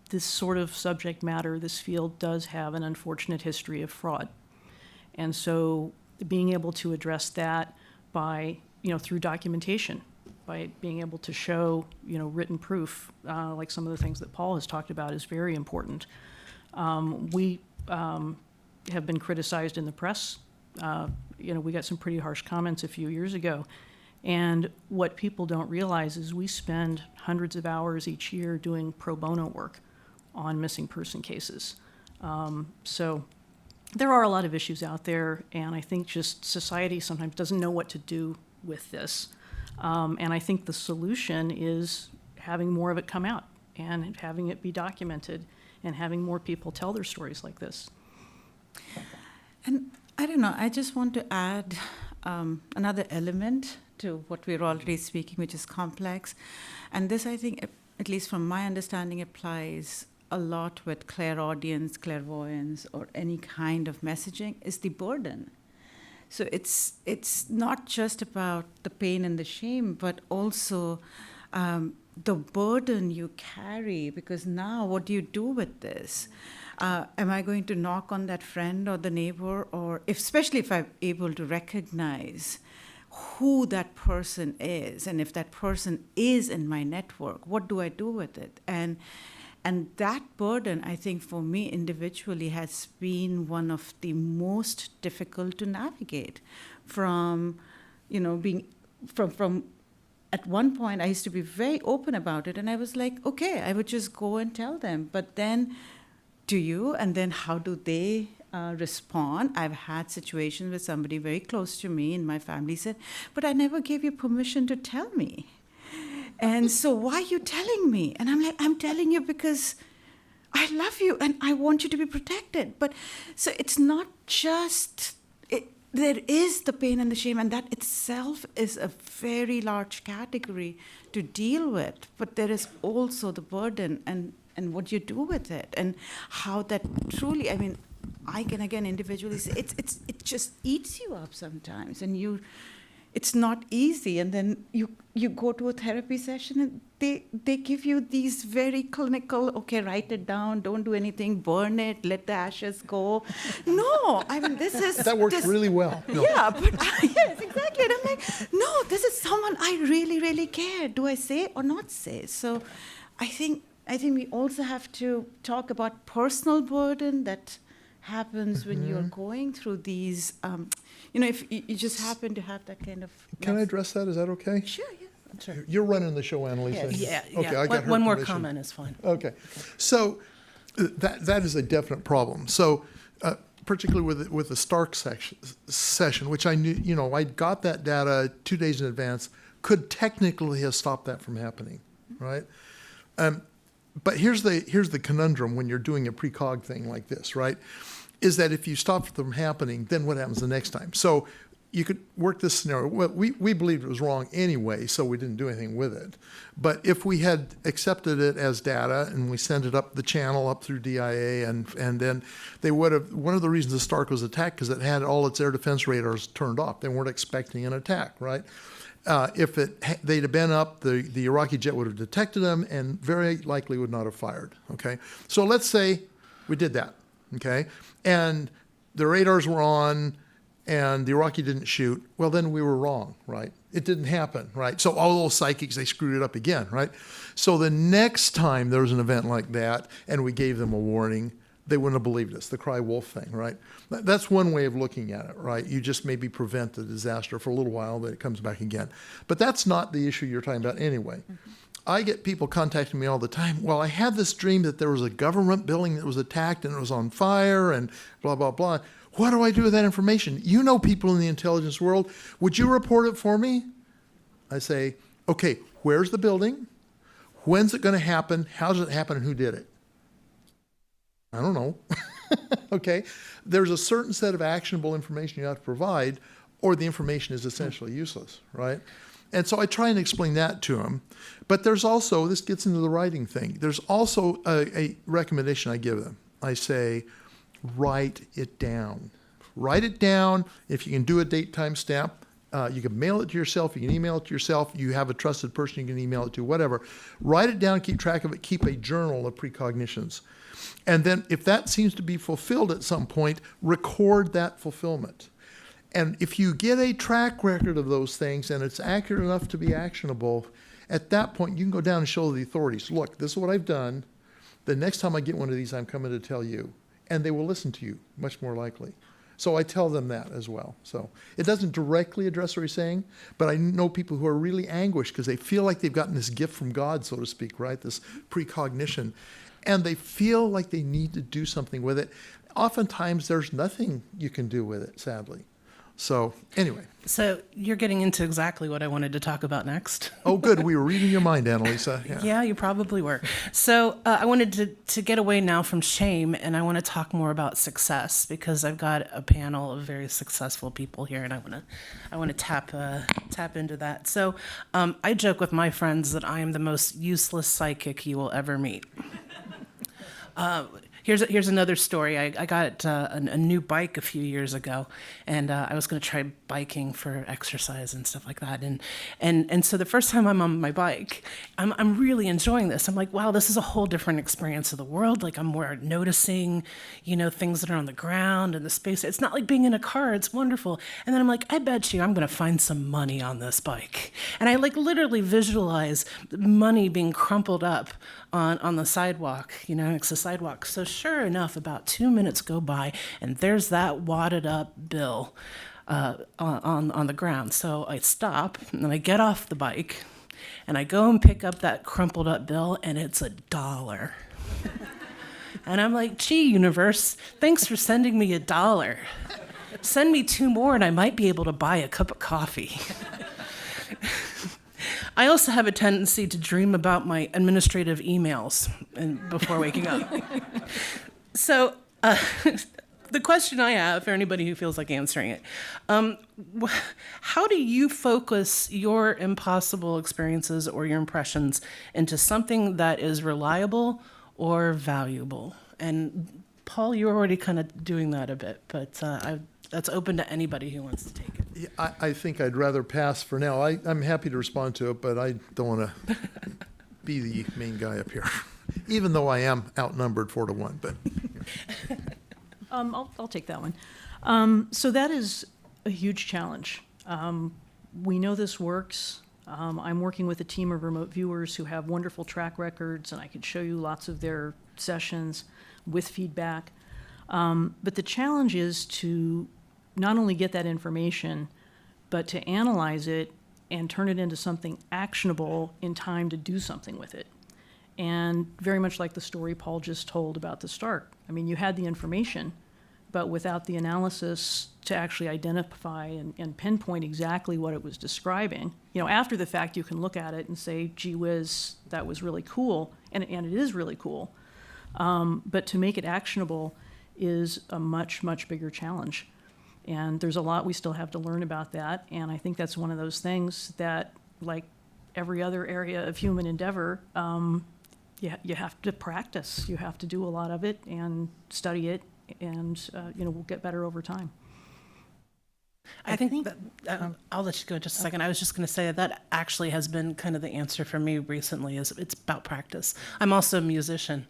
this sort of subject matter, this field does have an unfortunate history of fraud. And so being able to address that by, through documentation, by being able to show, written proof, like some of the things that Paul has talked about, is very important. We have been criticized in the press. We got some pretty harsh comments a few years ago. And what people don't realize is we spend hundreds of hours each year doing pro bono work on missing person cases. So there are a lot of issues out there, and I think just society sometimes doesn't know what to do with this. And I think the solution is having more of it come out and having it be documented and having more people tell their stories like this. And I don't know, I just want to add another element to what we're already speaking, which is complex. And this, I think, at least from my understanding, applies a lot with clairaudience, clairvoyance, or any kind of messaging, is the burden. So it's not just about the pain and the shame, but also the burden you carry, because now what do you do with this? Am I going to knock on that friend or the neighbor, or especially if I'm able to recognize who that person is, and if that person is in my network, what do I do with it? And that burden, I think, for me individually, has been one of the most difficult to navigate. From, being from at one point, I used to be very open about it, and I was like, okay, I would just go and tell them. But then, do you? And then how do they respond? I've had situations where somebody very close to me in my family said, but I never gave you permission to tell me. And so why are you telling me? And I'm like, I'm telling you because I love you and I want you to be protected. But so it's not just, there is the pain and the shame, and that itself is a very large category to deal with. But there is also the burden and what you do with it, and how that truly, I mean, I can again individually say it just eats you up sometimes, and it's not easy. And then you go to a therapy session and they give you these very clinical, okay, write it down, don't do anything, burn it, let the ashes go. No, I mean, this is... That works really well. No. Yeah, but yes, exactly. And I'm like, no, this is someone I really, really care. Do I say or not say? So I think we also have to talk about personal burden that happens when you're going through these, if you just happen to have that kind of... Can I address that? Is that okay? Sure, yeah. Sure. You're running the show, Annalisa. Yeah, Okay, I got her one more permission. comment is fine. Okay. So that is a definite problem. So particularly with the Stark session, which I knew, I got that data 2 days in advance, could technically have stopped that from happening, right? But here's the conundrum when you're doing a precog thing like this, right? Is that if you stop it from happening, then what happens the next time? So you could work this scenario. Well, we believed it was wrong anyway, so we didn't do anything with it. But if we had accepted it as data and we sent it up the channel up through DIA, and then they would have, one of the reasons the Stark was attacked because it had all its air defense radars turned off. They weren't expecting an attack, right? If they'd have been up, the Iraqi jet would have detected them and very likely would not have fired, okay? So let's say we did that, okay? And the radars were on and the Iraqi didn't shoot. Well, then we were wrong, right? It didn't happen, right? So all those psychics, they screwed it up again, right? So the next time there was an event like that and we gave them a warning, they wouldn't have believed us, the cry wolf thing, right? That's one way of looking at it, right? You just maybe prevent the disaster for a little while, but it comes back again. But that's not the issue you're talking about anyway. Mm-hmm. I get people contacting me all the time. Well, I had this dream that there was a government building that was attacked and it was on fire and blah, blah, blah. What do I do with that information? You know people in the intelligence world. Would you report it for me? I say, okay, where's the building? When's it going to happen? How does it happen and who did it? I don't know. Okay. There's a certain set of actionable information you have to provide, or the information is essentially useless, right? And so I try and explain that to them. But there's also, this gets into the writing thing, there's also a recommendation I give them. I say, write it down. Write it down. If you can do a date time stamp, you can mail it to yourself, you can email it to yourself, you have a trusted person you can email it to, whatever. Write it down, keep track of it, keep a journal of precognitions. And then if that seems to be fulfilled at some point, record that fulfillment. And if you get a track record of those things and it's accurate enough to be actionable, at that point you can go down and show the authorities, look, this is what I've done. The next time I get one of these, I'm coming to tell you. And they will listen to you, much more likely. So I tell them that as well. So it doesn't directly address what you're saying, but I know people who are really anguished because they feel like they've gotten this gift from God, so to speak, right? This precognition. And they feel like they need to do something with it. Oftentimes, there's nothing you can do with it, sadly. So anyway, So you're getting into exactly what I wanted to talk about next. oh good, we were reading your mind, Annalisa. Yeah, you probably were. So I wanted to get away now from shame, and I want to talk more about success, because I've got a panel of very successful people here, and I want to tap into that. So I joke with my friends that I am the most useless psychic you will ever meet. Here's another story. I got a new bike a few years ago, and I was going to try biking for exercise and stuff like that. And so the first time I'm on my bike, I'm really enjoying this. I'm like, wow, this is a whole different experience of the world. Like, I'm more noticing, things that are on the ground and the space. It's not like being in a car. It's wonderful. And then I'm like, I bet you I'm going to find some money on this bike. And I literally visualize money being crumpled up on the sidewalk, next to the sidewalk. So sure enough, about 2 minutes go by, and there's that wadded up bill on the ground. So I stop, and I get off the bike, and I go and pick up that crumpled up bill, and it's $1. And I'm like, gee, universe, thanks for sending me $1. Send me 2 more, and I might be able to buy a cup of coffee. I also have a tendency to dream about my administrative emails before waking up. So the question I have for anybody who feels like answering it, how do you focus your impossible experiences or your impressions into something that is reliable or valuable? And Paul, you're already kind of doing that a bit, but that's open to anybody who wants to take it. Yeah, I think I'd rather pass for now. I'm happy to respond to it, but I don't want to be the main guy up here, even though I am outnumbered 4-1. But I'll take that one. So that is a huge challenge. We know this works. I'm working with a team of remote viewers who have wonderful track records, and I could show you lots of their sessions with feedback. But the challenge is to not only get that information, but to analyze it and turn it into something actionable in time to do something with it. And very much like the story Paul just told about the start. I mean, you had the information, but without the analysis to actually identify and pinpoint exactly what it was describing. After the fact, you can look at it and say, gee whiz, that was really cool, and it is really cool. But to make it actionable is a much, much bigger challenge. And there's a lot we still have to learn about that. And I think that's one of those things that, like every other area of human endeavor, you have to practice. You have to do a lot of it and study it, and we'll get better over time. I think that, I'll let you go in just a second. I was just going to say that actually has been kind of the answer for me recently. Is it's about practice. I'm also a musician,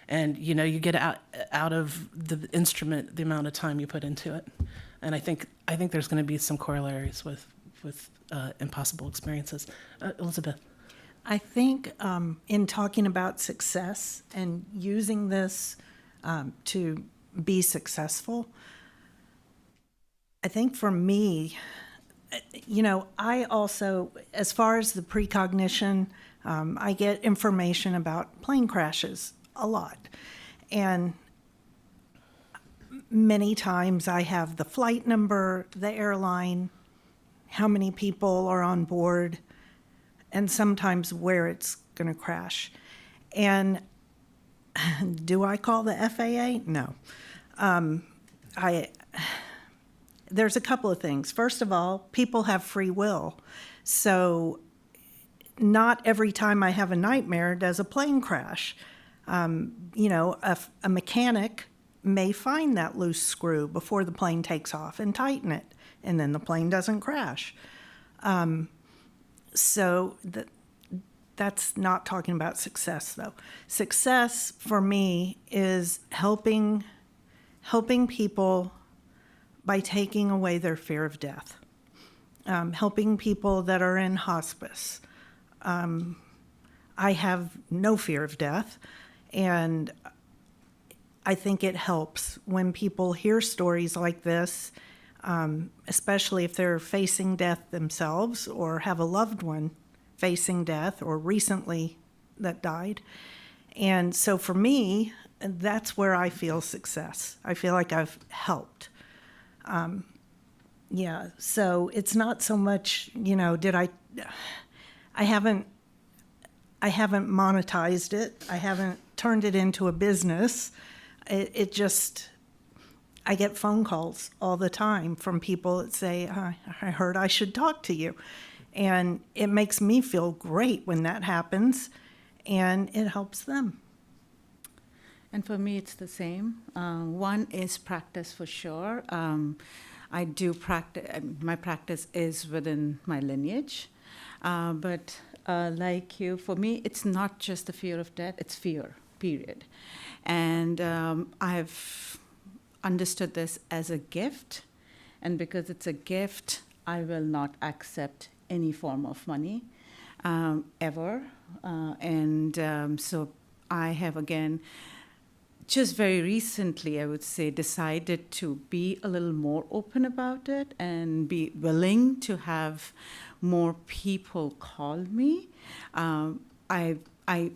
and you get out of the instrument the amount of time you put into it, and I think there's going to be some corollaries with impossible experiences. Elizabeth. I think in talking about success and using this to be successful, I think for me, I also, as far as the precognition, I get information about plane crashes a lot. And many times I have the flight number, the airline, how many people are on board, and sometimes where it's going to crash. And do I call the FAA? No. There's a couple of things. First of all, people have free will. So not every time I have a nightmare does a plane crash. A mechanic may find that loose screw before the plane takes off and tighten it, and then the plane doesn't crash. So that's not talking about success, though. Success for me is helping people by taking away their fear of death, helping people that are in hospice. I have no fear of death, and I think it helps when people hear stories like this, especially if they're facing death themselves or have a loved one facing death or recently that died. And so for me, that's where I feel success. I feel like I've helped. Yeah, so it's not so much, I haven't monetized it. I haven't turned it into a business. It just, I get phone calls all the time from people that say, I heard I should talk to you. And it makes me feel great when that happens, and it helps them. And for me, it's the same. One is practice for sure. I do practice, my practice is within my lineage. But like you, for me, it's not just the fear of death, it's fear, period. And I've understood this as a gift. And because it's a gift, I will not accept any form of money ever. So I have, again, just very recently, I would say, decided to be a little more open about it and be willing to have more people call me.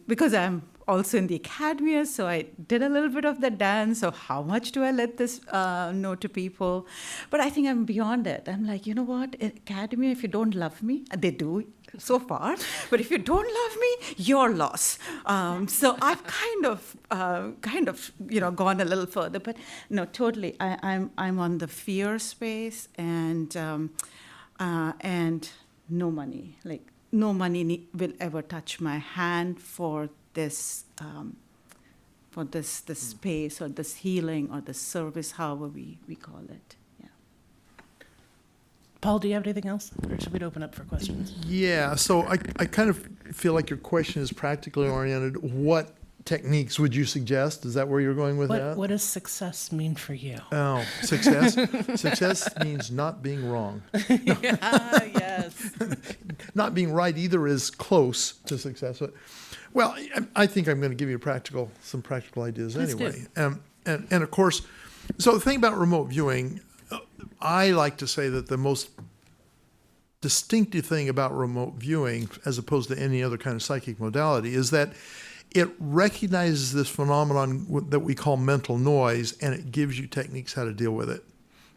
Because I'm also in the academia, so I did a little bit of the dance of how much do I let this know to people. But I think I'm beyond it. I'm like, you know what, in academia, if you don't love me, they do so far, but if you don't love me, your loss. So I've kind of gone a little further, but no, totally. I'm on the fear space, and no money. Like, no money will ever touch my hand for this space or this healing or this service, however we call it. Yeah. Paul, do you have anything else? Or should we open up for questions? Yeah, so I kind of feel like your question is practically oriented. What techniques would you suggest? Is that where you're going with that? What does success mean for you? Oh, success? Success means not being wrong. Yes. Not being right either is close to success. But, well, I think I'm going to give you some practical ideas anyway. And of course, so the thing about remote viewing, I like to say that the most distinctive thing about remote viewing, as opposed to any other kind of psychic modality, is that it recognizes this phenomenon that we call mental noise, and it gives you techniques how to deal with it.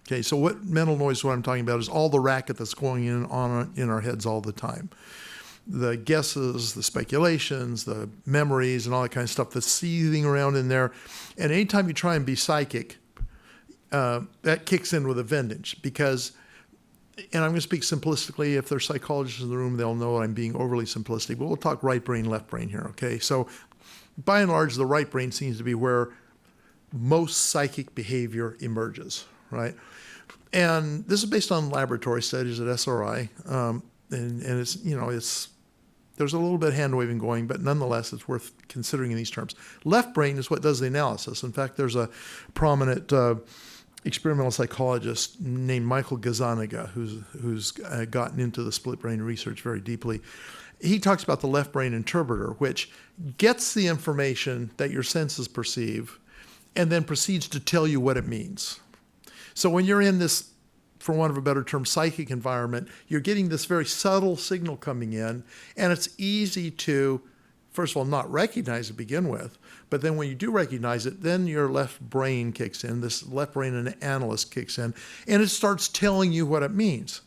Okay, so what mental noise, what I'm talking about, is all the racket that's going on in our heads all the time. The guesses, the speculations, the memories, and all that kind of stuff that's seething around in there. And anytime you try and be psychic, that kicks in with a vengeance, because, and I'm going to speak simplistically, if there's psychologists in the room, they'll know I'm being overly simplistic, but we'll talk right brain, left brain here, okay? So by and large, the right brain seems to be where most psychic behavior emerges, right? And this is based on laboratory studies at SRI, and it's there's a little bit of hand-waving going, but nonetheless, it's worth considering in these terms. Left brain is what does the analysis. In fact, there's a prominent experimental psychologist named Michael Gazzaniga who's gotten into the split brain research very deeply. He talks about the left brain interpreter, which gets the information that your senses perceive and then proceeds to tell you what it means. So when you're in this, for want of a better term, psychic environment, you're getting this very subtle signal coming in, and it's easy to, first of all, not recognize to begin with, but then when you do recognize it, then your left brain kicks in, this left brain analyst kicks in, and it starts telling you what it means.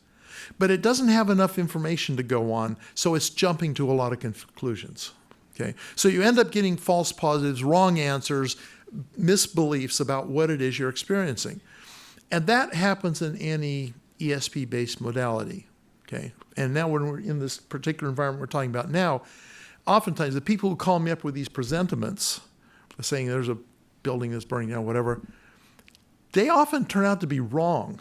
But it doesn't have enough information to go on, so it's jumping to a lot of conclusions. Okay? So you end up getting false positives, wrong answers, misbeliefs about what it is you're experiencing. And that happens in any ESP-based modality, okay? And now when we're in this particular environment we're talking about now, oftentimes the people who call me up with these presentiments, saying there's a building that's burning down, whatever, they often turn out to be wrong,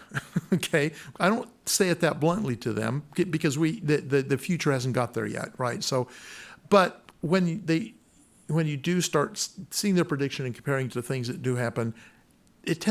okay? I don't say it that bluntly to them because the future hasn't got there yet, right? So, but when you do start seeing their prediction and comparing to things that do happen, it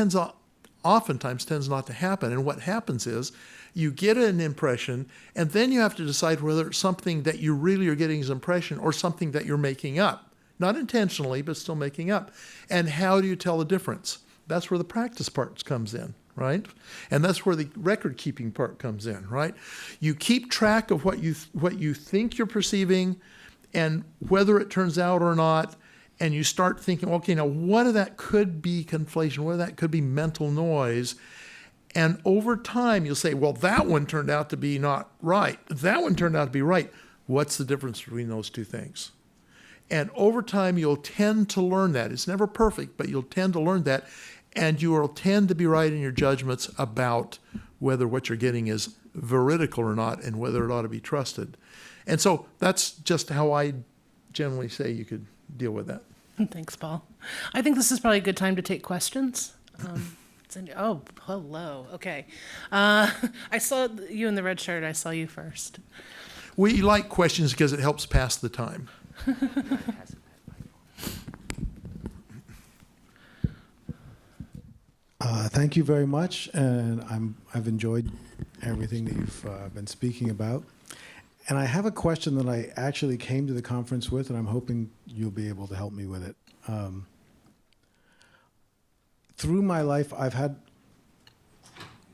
oftentimes tends not to happen. And what happens is you get an impression, and then you have to decide whether it's something that you really are getting as an impression or something that you're making up. Not intentionally, but still making up. And how do you tell the difference? That's where the practice part comes in, right? And that's where the record-keeping part comes in, right? You keep track of what you think you're perceiving and whether it turns out or not, and you start thinking, okay, now what of that could be conflation? What of that could be mental noise? And over time, you'll say, well, that one turned out to be not right. That one turned out to be right. What's the difference between those two things? And over time, you'll tend to learn that. It's never perfect, but you'll tend to learn that. And you will tend to be right in your judgments about whether what you're getting is veridical or not and whether it ought to be trusted. And so that's just how I generally say you could deal with that. Thanks, Paul. I think this is probably a good time to take questions. Oh, hello. Okay. I saw you in the red shirt. I saw you first. We like questions because it helps pass the time. Thank you very much, and I've enjoyed everything that you've been speaking about. And I have a question that I actually came to the conference with, and I'm hoping you'll be able to help me with it. Through my life, I've had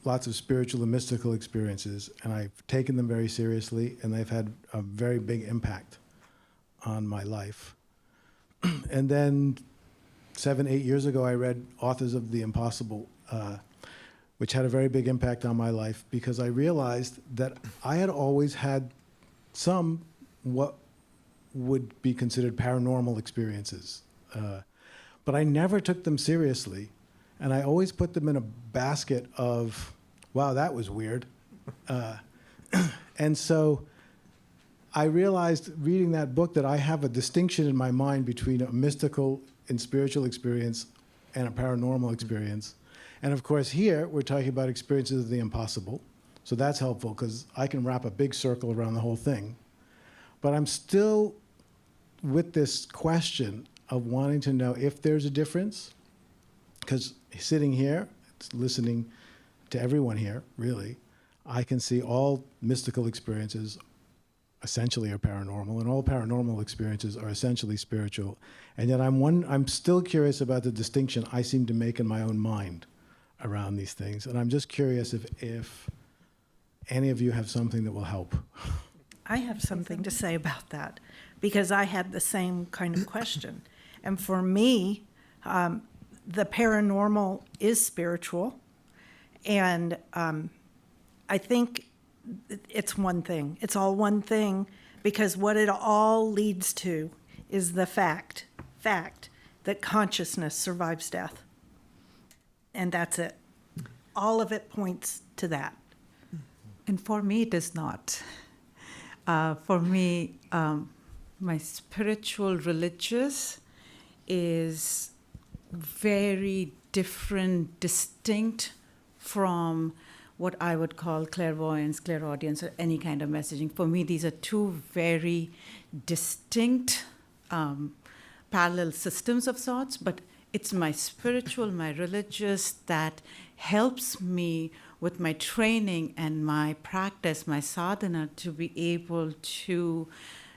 lots of spiritual and mystical experiences, and I've taken them very seriously, and they've had a very big impact on my life. And then 7-8 years ago, I read Authors of the Impossible, which had a very big impact on my life because I realized that I had always had some what would be considered paranormal experiences. But I never took them seriously, and I always put them in a basket of, wow, that was weird. And so I realized reading that book that I have a distinction in my mind between a mystical and spiritual experience and a paranormal experience. And of course, here we're talking about experiences of the impossible. So that's helpful because I can wrap a big circle around the whole thing. But I'm still with this question of wanting to know if there's a difference. Because sitting here, listening to everyone here, really, I can see all mystical experiences essentially are paranormal, and all paranormal experiences are essentially spiritual. And yet I'm still curious about the distinction I seem to make in my own mind around these things. And I'm just curious if any of you have something that will help. I have something to say about that because I had the same kind of question. And for me, the paranormal is spiritual. And I think it's one thing. It's all one thing because what it all leads to is the fact that consciousness survives death. And that's it. All of it points to that. And for me, it is not. For me, my spiritual religious is very different, distinct from what I would call clairvoyance, clairaudience, or any kind of messaging. For me, these are two very distinct parallel systems of sorts, but it's my spiritual, my religious that helps me with my training and my practice, my sadhana, to be able to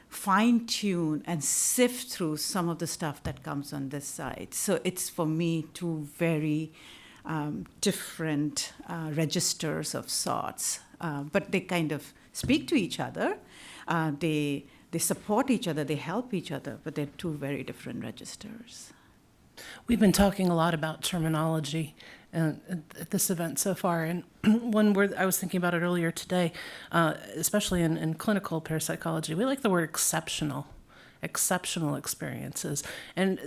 fine-tune and sift through some of the stuff that comes on this side. So it's, for me, two very different registers of sorts. But they kind of speak to each other. They support each other, they help each other, but they're two very different registers. We've been talking a lot about terminology at this event so far, and one word I was thinking about it earlier today, especially in clinical parapsychology, we like the word exceptional experiences, and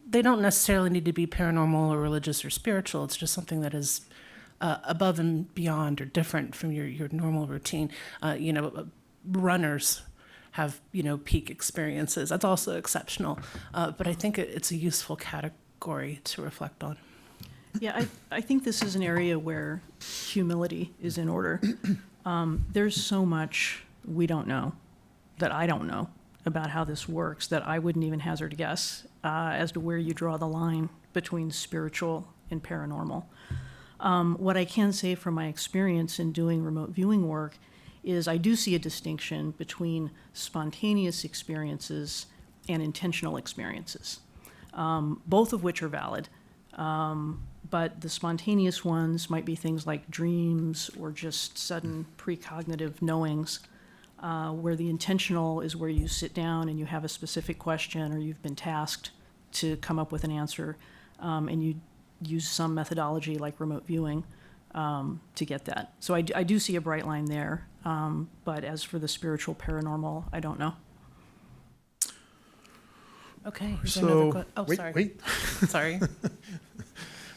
they don't necessarily need to be paranormal or religious or spiritual. It's just something that is above and beyond or different from your normal routine. Runners have peak experiences. That's also exceptional, but I think it's a useful category to reflect on. Yeah, I think this is an area where humility is in order. There's so much we don't know, that I don't know, about how this works, that I wouldn't even hazard a guess as to where you draw the line between spiritual and paranormal. What I can say from my experience in doing remote viewing work is I do see a distinction between spontaneous experiences and intentional experiences, both of which are valid. But the spontaneous ones might be things like dreams or just sudden precognitive knowings, where the intentional is where you sit down and you have a specific question or you've been tasked to come up with an answer, and you use some methodology like remote viewing to get that. So I do see a bright line there. But as for the spiritual paranormal, I don't know. Okay. Is there another So, oh, wait, sorry. wait. Sorry.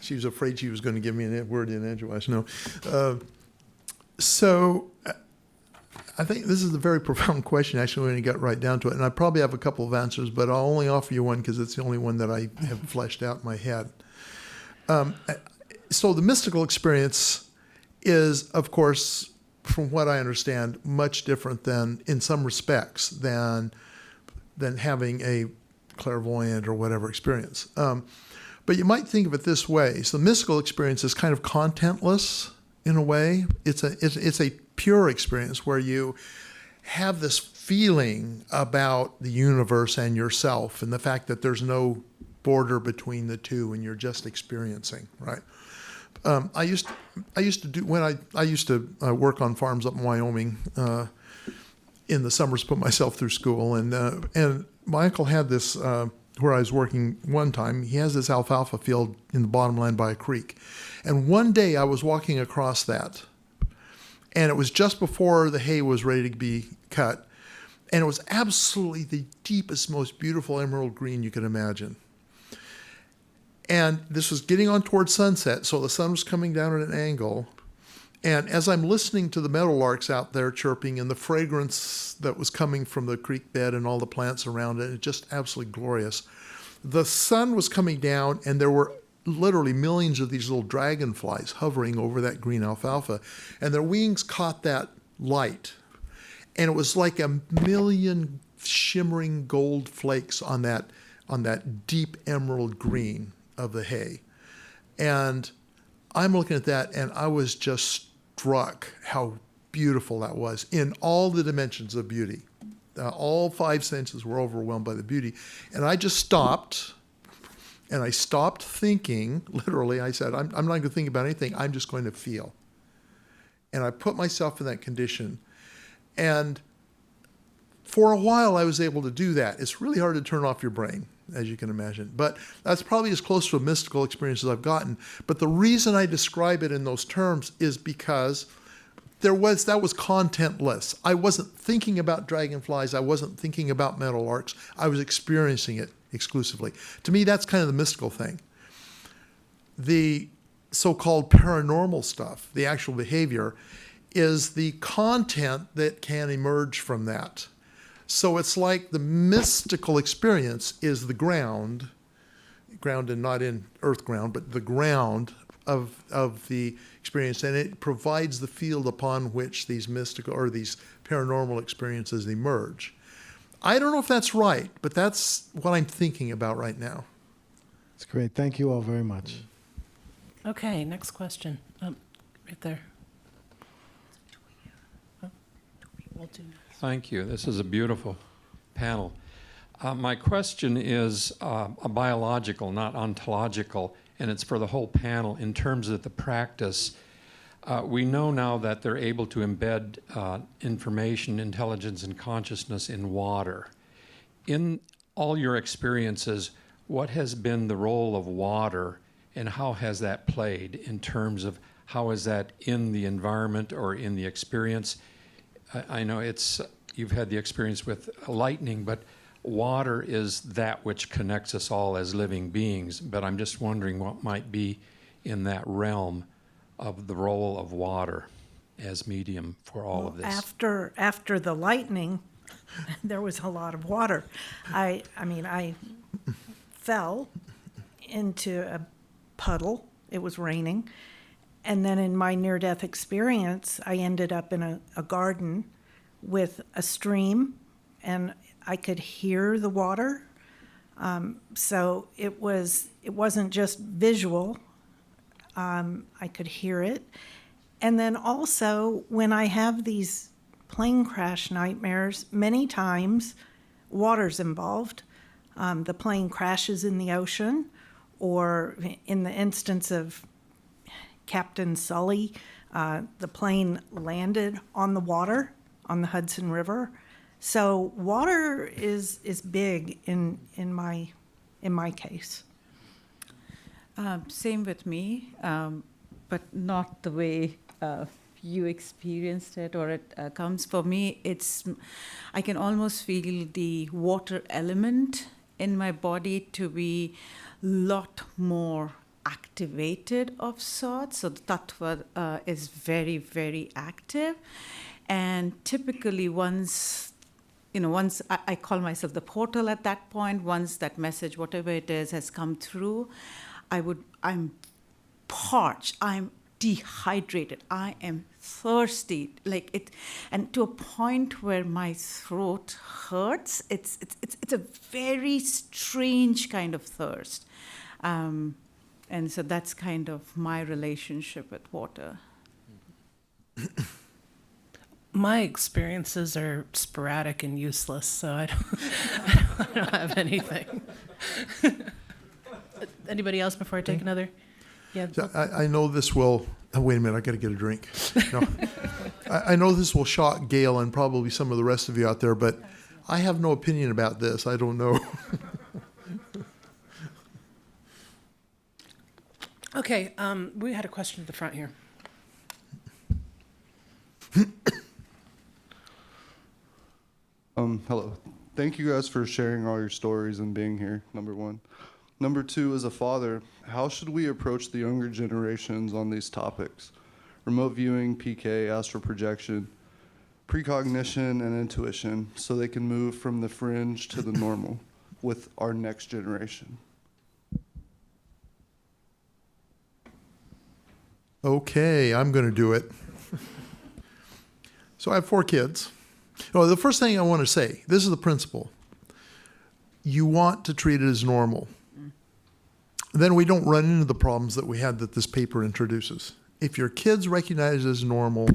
She was afraid she was going to give me a word in edgewise. No. So I think this is a very profound question, actually, when you got right down to it. And I probably have a couple of answers, but I'll only offer you one because it's the only one that I have fleshed out in my head. So the mystical experience is, of course, from what I understand, much different than, in some respects, than having a clairvoyant or whatever experience. But you might think of it this way. So the mystical experience is kind of contentless in a way. It's a pure experience where you have this feeling about the universe and yourself and the fact that there's no border between the two and you're just experiencing, right? I used to work on farms up in Wyoming in the summers, put myself through school, and my uncle had this where I was working one time. He has this alfalfa field in the bottomland by a creek, and one day I was walking across that, and it was just before the hay was ready to be cut, and it was absolutely the deepest, most beautiful emerald green you could imagine. And this was getting on towards sunset, so the sun was coming down at an angle. And as I'm listening to the meadowlarks out there chirping and the fragrance that was coming from the creek bed and all the plants around it, it's just absolutely glorious. The sun was coming down, and there were literally millions of these little dragonflies hovering over that green alfalfa, and their wings caught that light. And it was like a million shimmering gold flakes on that deep emerald green of the hay. And I'm looking at that, and I was just struck how beautiful that was in all the dimensions of beauty. All five senses were overwhelmed by the beauty. And I just stopped, and I stopped thinking. Literally, I said, I'm not going to think about anything. I'm just going to feel. And I put myself in that condition. And for a while, I was able to do that. It's really hard to turn off your brain, as you can imagine. But that's probably as close to a mystical experience as I've gotten. But the reason I describe it in those terms is because that was contentless. I wasn't thinking about dragonflies. I wasn't thinking about meadowlarks. I was experiencing it exclusively. To me, that's kind of the mystical thing. The so-called paranormal stuff, the actual behavior, is the content that can emerge from that. So it's like the mystical experience is the ground and not in earth ground, but the ground of the experience, and it provides the field upon which these mystical or these paranormal experiences emerge. I don't know if that's right, but that's what I'm thinking about right now. That's great. Thank you all very much. Okay, next question. Right there. We'll do next. Thank you. This is a beautiful panel. My question is a biological, not ontological, and it's for the whole panel in terms of the practice. We know now that they're able to embed information, intelligence, and consciousness in water. In all your experiences, what has been the role of water, and how has that played in terms of how is that in the environment or in the experience? I know you've had the experience with lightning, but water is that which connects us all as living beings. But I'm just wondering what might be in that realm of the role of water as medium for all of this. After the lightning, there was a lot of water. I fell into a puddle. It was raining. And then in my near-death experience, I ended up in a garden with a stream, and I could hear the water. So it wasn't just visual. I could hear it. And then also, when I have these plane crash nightmares, many times water's involved. The plane crashes in the ocean, or in the instance of Captain Sully, the plane landed on the water, on the Hudson River. So water is big in my case. Same with me. but not the way you experienced it, or it comes. For me, I can almost feel the water element in my body to be a lot more activated of sorts. So the tattva is very, very active. And typically once I call myself the portal at that point, once that message, whatever it is, has come through, I'm parched, I'm dehydrated, I am thirsty, and to a point where my throat hurts. It's a very strange kind of thirst. And so that's kind of my relationship with water. My experiences are sporadic and useless, so I don't have anything. Anybody else before I take another? Yeah. So I know this will. Oh, wait a minute, I got to get a drink. No. I know this will shock Gail and probably some of the rest of you out there, but I have no opinion about this. I don't know. Okay, we had a question at the front here. Hello. Thank you guys for sharing all your stories and being here, number one. Number two, as a father, how should we approach the younger generations on these topics? Remote viewing, PK, astral projection, precognition, and intuition, so they can move from the fringe to the normal with our next generation. Okay, I'm going to do it. So I have 4 kids. Well, the first thing I want to say, this is the principle. You want to treat it as normal. Then we don't run into the problems that we had that this paper introduces. If your kids recognize it as normal,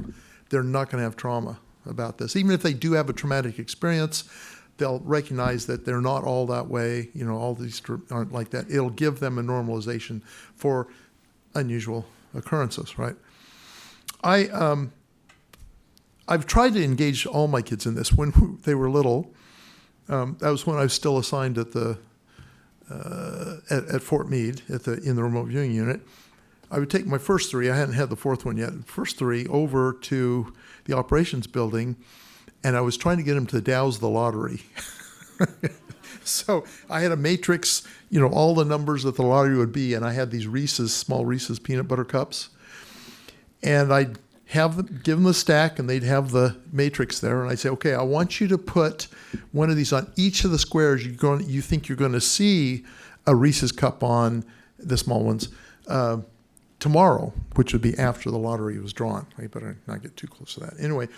they're not going to have trauma about this. Even if they do have a traumatic experience, they'll recognize that they're not all that way. You know, all these aren't like that. It'll give them a normalization for unusual occurrences, right? I've tried to engage all my kids in this when they were little. That was when I was still assigned at the at Fort Meade in the remote viewing unit. I would take my first 3, I hadn't had the 4th one yet, first 3 over to the operations building, and I was trying to get them to douse the lottery. So I had a matrix, you know, all the numbers that the lottery would be, and I had these small Reese's peanut butter cups, and I'd give them a stack, and they'd have the matrix there, and I'd say, okay, I want you to put one of these on each of the squares you think you're going to see a Reese's cup on, the small ones, tomorrow, which would be after the lottery was drawn. I better not get too close to that. Anyway,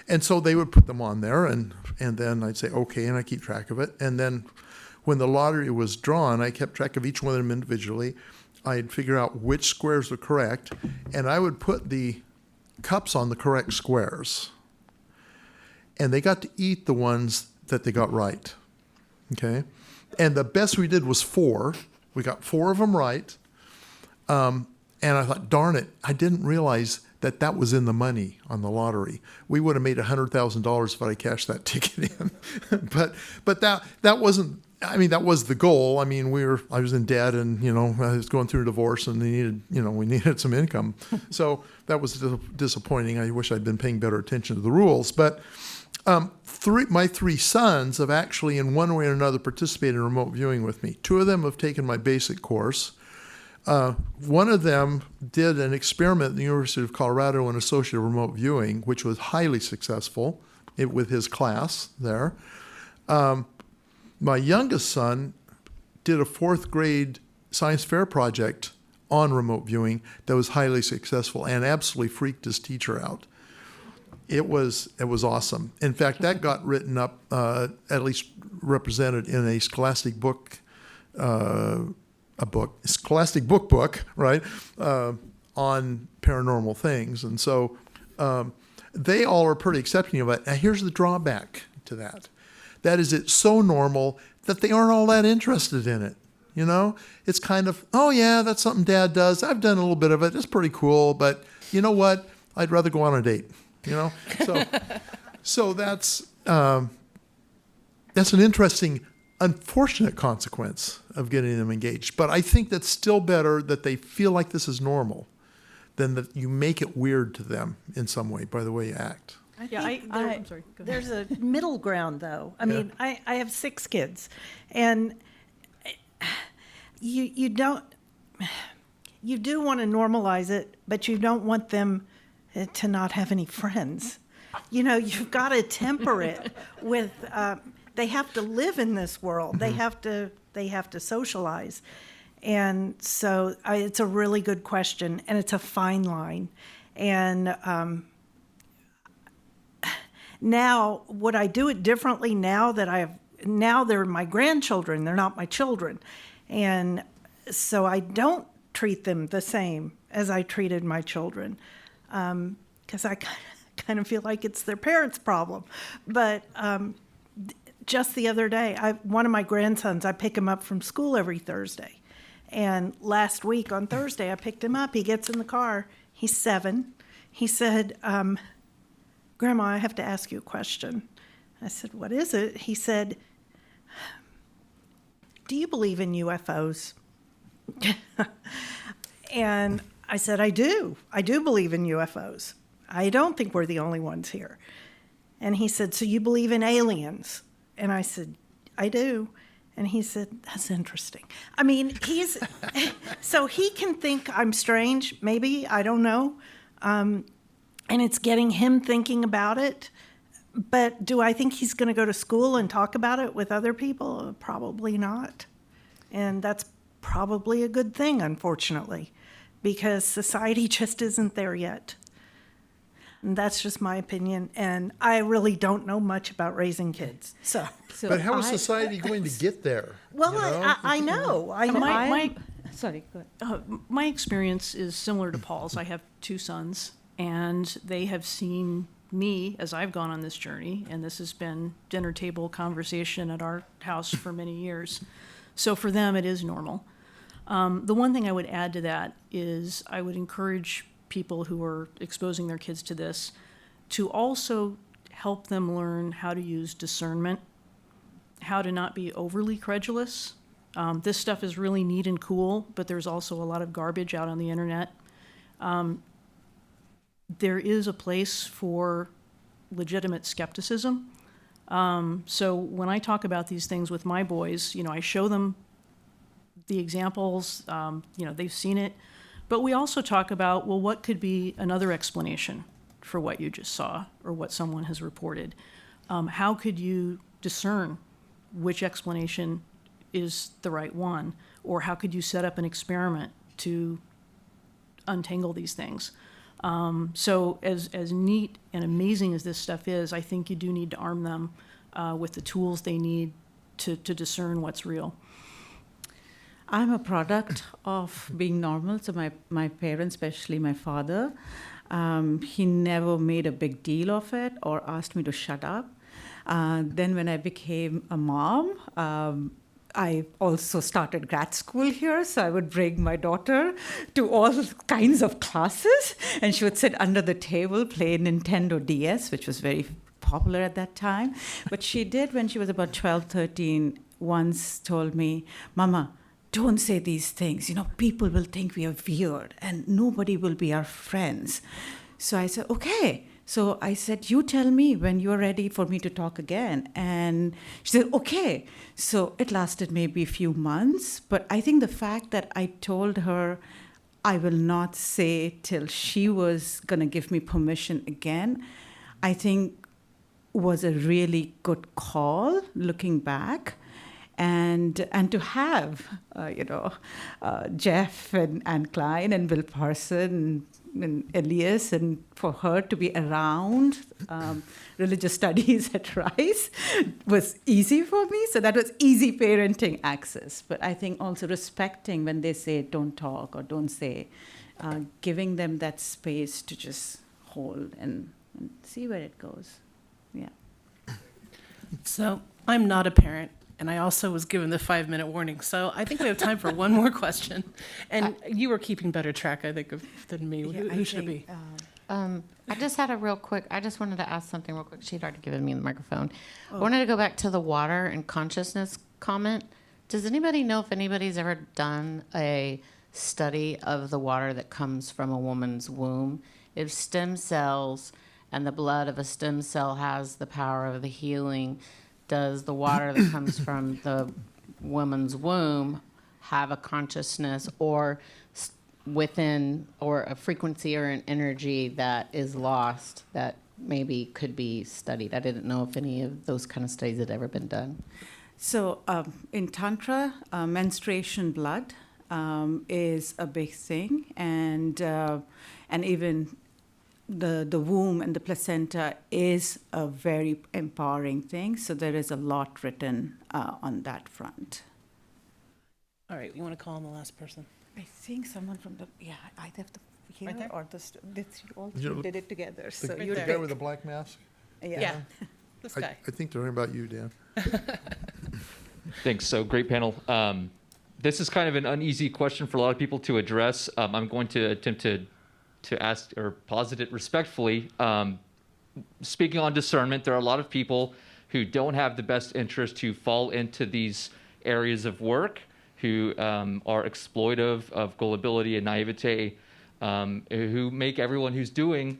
and so they would put them on there, and then I'd say, okay, and I keep track of it. And then when the lottery was drawn, I kept track of each one of them individually. I'd figure out which squares were correct, and I would put the cups on the correct squares. And they got to eat the ones that they got right, okay? And the best we did was 4. We got 4 of them right. And I thought, darn it, I didn't realize that was in the money on the lottery. We would have made $100,000 if I cashed that ticket in. but that wasn't, I mean, that was the goal. I mean, I was in debt, and, you know, I was going through a divorce, and we needed some income. So that was disappointing. I wish I'd been paying better attention to the rules. But my 3 sons have actually, in one way or another, participated in remote viewing with me. 2 of them have taken my basic course. One of them did an experiment at the University of Colorado in associative remote viewing, which was highly successful with his class there. My youngest son did a 4th grade science fair project on remote viewing that was highly successful and absolutely freaked his teacher out. It was awesome. In fact, that got written up, at least represented in a Scholastic book, Scholastic book, right, on paranormal things. And so they all are pretty accepting of it. Now, here's the drawback to that. That is, it's so normal that they aren't all that interested in it. You know, it's kind of, oh yeah, that's something Dad does. I've done a little bit of it. It's pretty cool, but you know what? I'd rather go on a date. You know, so that's an interesting, unfortunate consequence of getting them engaged. But I think that's still better that they feel like this is normal, then that you make it weird to them in some way by the way you act. I'm sorry. Go ahead. There's a middle ground, though. I Yeah. mean, I have 6 kids, and you don't, you do want to normalize it, but you don't want them to not have any friends. You know, you've got to temper it with, they have to live in this world. They have to socialize. And so it's a really good question, and it's a fine line. And now, would I do it differently now that now they're my grandchildren, they're not my children. And so I don't treat them the same as I treated my children, because I kind of feel like it's their parents' problem. But just the other day, one of my grandsons, I pick him up from school every Thursday. And last week on Thursday, I picked him up. He gets in the car. He's 7. He said, Grandma, I have to ask you a question. I said, what is it? He said, do you believe in UFOs? And I said, I do. I do believe in UFOs. I don't think we're the only ones here. And he said, so you believe in aliens? And I said, I do. And he said, that's interesting. I mean, so he can think I'm strange, maybe, I don't know. And it's getting him thinking about it. But do I think he's going to go to school and talk about it with other people? Probably not. And that's probably a good thing, unfortunately, because society just isn't there yet. And that's just my opinion. And I really don't know much about raising kids. So But how is society going to get there? well, you know? I know. I know. Sorry, go ahead. My experience is similar to Paul's. I have 2 sons, and they have seen me as I've gone on this journey, and this has been dinner table conversation at our house for many years. So for them, it is normal. The one thing I would add to that is I would encourage people who are exposing their kids to this to also help them learn how to use discernment, how to not be overly credulous. This stuff is really neat and cool, but there's also a lot of garbage out on the internet. There is a place for legitimate skepticism. So when I talk about these things with my boys, I show them the examples, they've seen it, but we also talk about, well, what could be another explanation for what you just saw or what someone has reported? How could you discern which explanation is the right one? Or how could you set up an experiment to untangle these things? So as neat and amazing as this stuff is, I think you do need to arm them with the tools they need to discern what's real. I'm a product of being normal. So my parents, especially my father, he never made a big deal of it or asked me to shut up. Then when I became a mom, I also started grad school here, so I would bring my daughter to all kinds of classes, and she would sit under the table, play Nintendo DS, which was very popular at that time. But she did, when she was about 12, 13, once told me, Mama, don't say these things. People will think we are weird, and nobody will be our friends. So I said, okay. So I said, you tell me when you're ready for me to talk again. And she said, okay. So it lasted maybe a few months. But I think the fact that I told her I will not say till she was going to give me permission again, I think was a really good call looking back. And to have, Jeff and Klein and Bill Parson and Elias, and for her to be around religious studies at Rice was easy for me. So that was easy parenting access. But I think also respecting when they say don't talk or don't say, giving them that space to just hold and see where it goes. Yeah. So I'm not a parent, and I also was given the 5-minute warning. So I think we have time for one more question. And you were keeping better track, I think, than me. Who should it be? I just had I just wanted to ask something real quick. She'd already given me the microphone. I wanted to go back to the water and consciousness comment. Does anybody know if anybody's ever done a study of the water that comes from a woman's womb. If stem cells and the blood of a stem cell has the power of the healing, does the water that comes from the woman's womb have a consciousness or within, or a frequency or an energy that is lost that maybe could be studied? I didn't know if any of those kind of studies had ever been done. So in Tantra, menstruation blood is a big thing, and even the womb and the placenta is a very empowering thing. So there is a lot written on that front. All right, you want to call on the last person? I think someone from the either the here Right there? or they all You know, did it together. So The you guy pick. with the black mask? Yeah. This I guy. think they're talking about you, Dan. Thanks. So great panel. This is kind of an uneasy question for a lot of people to address. I'm going to attempt to ask or posit it respectfully. Speaking on discernment, there are a lot of people who don't have the best interest who fall into these areas of work, who are exploitive of gullibility and naivete, who make everyone who's doing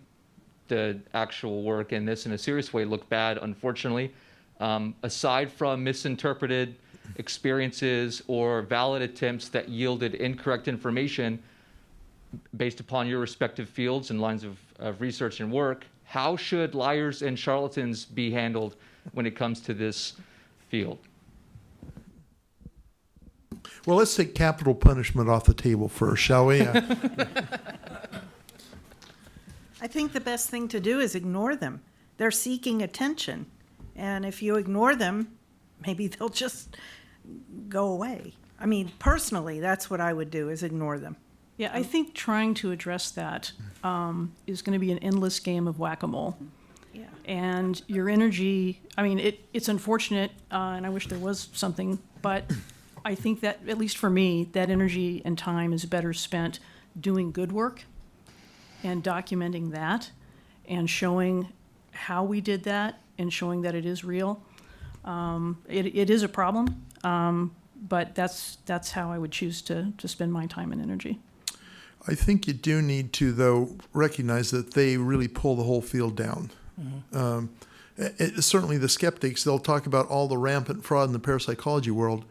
the actual work in this in a serious way look bad, unfortunately. Aside from misinterpreted experiences or valid attempts that yielded incorrect information based upon your respective fields and lines of research and work, how should liars and charlatans be handled when it comes to this field? Well, let's take capital punishment off the table first, shall we? I think the best thing to do is ignore them. They're seeking attention. And if you ignore them, maybe they'll just go away. I mean, personally, that's what I would do, is ignore them. Yeah, I think trying to address that is going to be an endless game of whack-a-mole. Yeah. And your energy, I mean, it's unfortunate, and I wish there was something, but I think that, at least for me, that energy and time is better spent doing good work and documenting that and showing how we did that and showing that it is real. It is a problem, but that's how I would choose to spend my time and energy. I think you do need to, though, recognize that they really pull the whole field down. Certainly the skeptics, they'll talk about all the rampant fraud in the parapsychology world.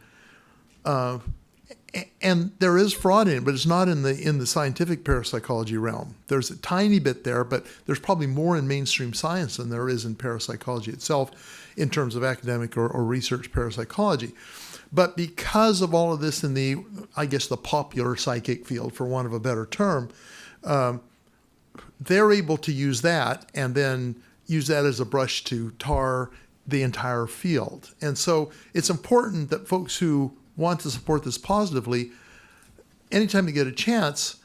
And there is fraud in it, but it's not in the scientific parapsychology realm. There's a tiny bit there, but there's probably more in mainstream science than there is in parapsychology itself in terms of academic or research parapsychology. But because of all of this in the popular psychic field, for want of a better term, they're able to use that and then use that as a brush to tar the entire field. And so it's important that folks who want to support this positively, anytime they get a chance,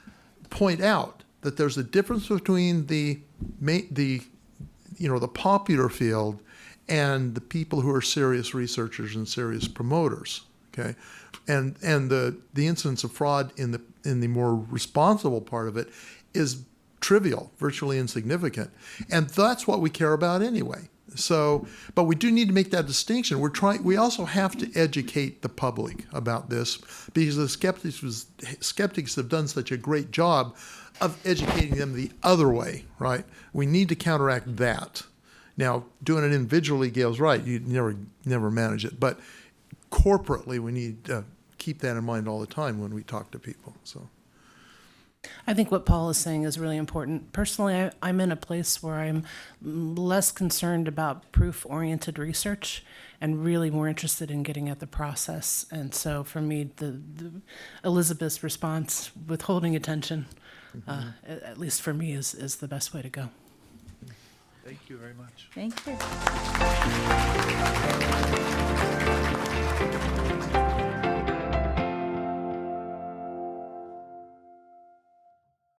point out that there's a difference between the popular field and the people who are serious researchers and serious promoters. Okay, and the incidence of fraud in the more responsible part of it is trivial, virtually insignificant, and that's what we care about anyway. So, but we do need to make that distinction. We also have to educate the public about this, because the skeptics have done such a great job of educating them the other way, right? We need to counteract that. Now, doing it individually, Gail's right, you never manage it, but corporately, we need to keep that in mind all the time when we talk to people. So, I think what Paul is saying is really important. Personally, I'm in a place where I'm less concerned about proof-oriented research and really more interested in getting at the process. And so for me, the Elizabeth's response, withholding attention, at least for me, is the best way to go. thank you very much. Thank you.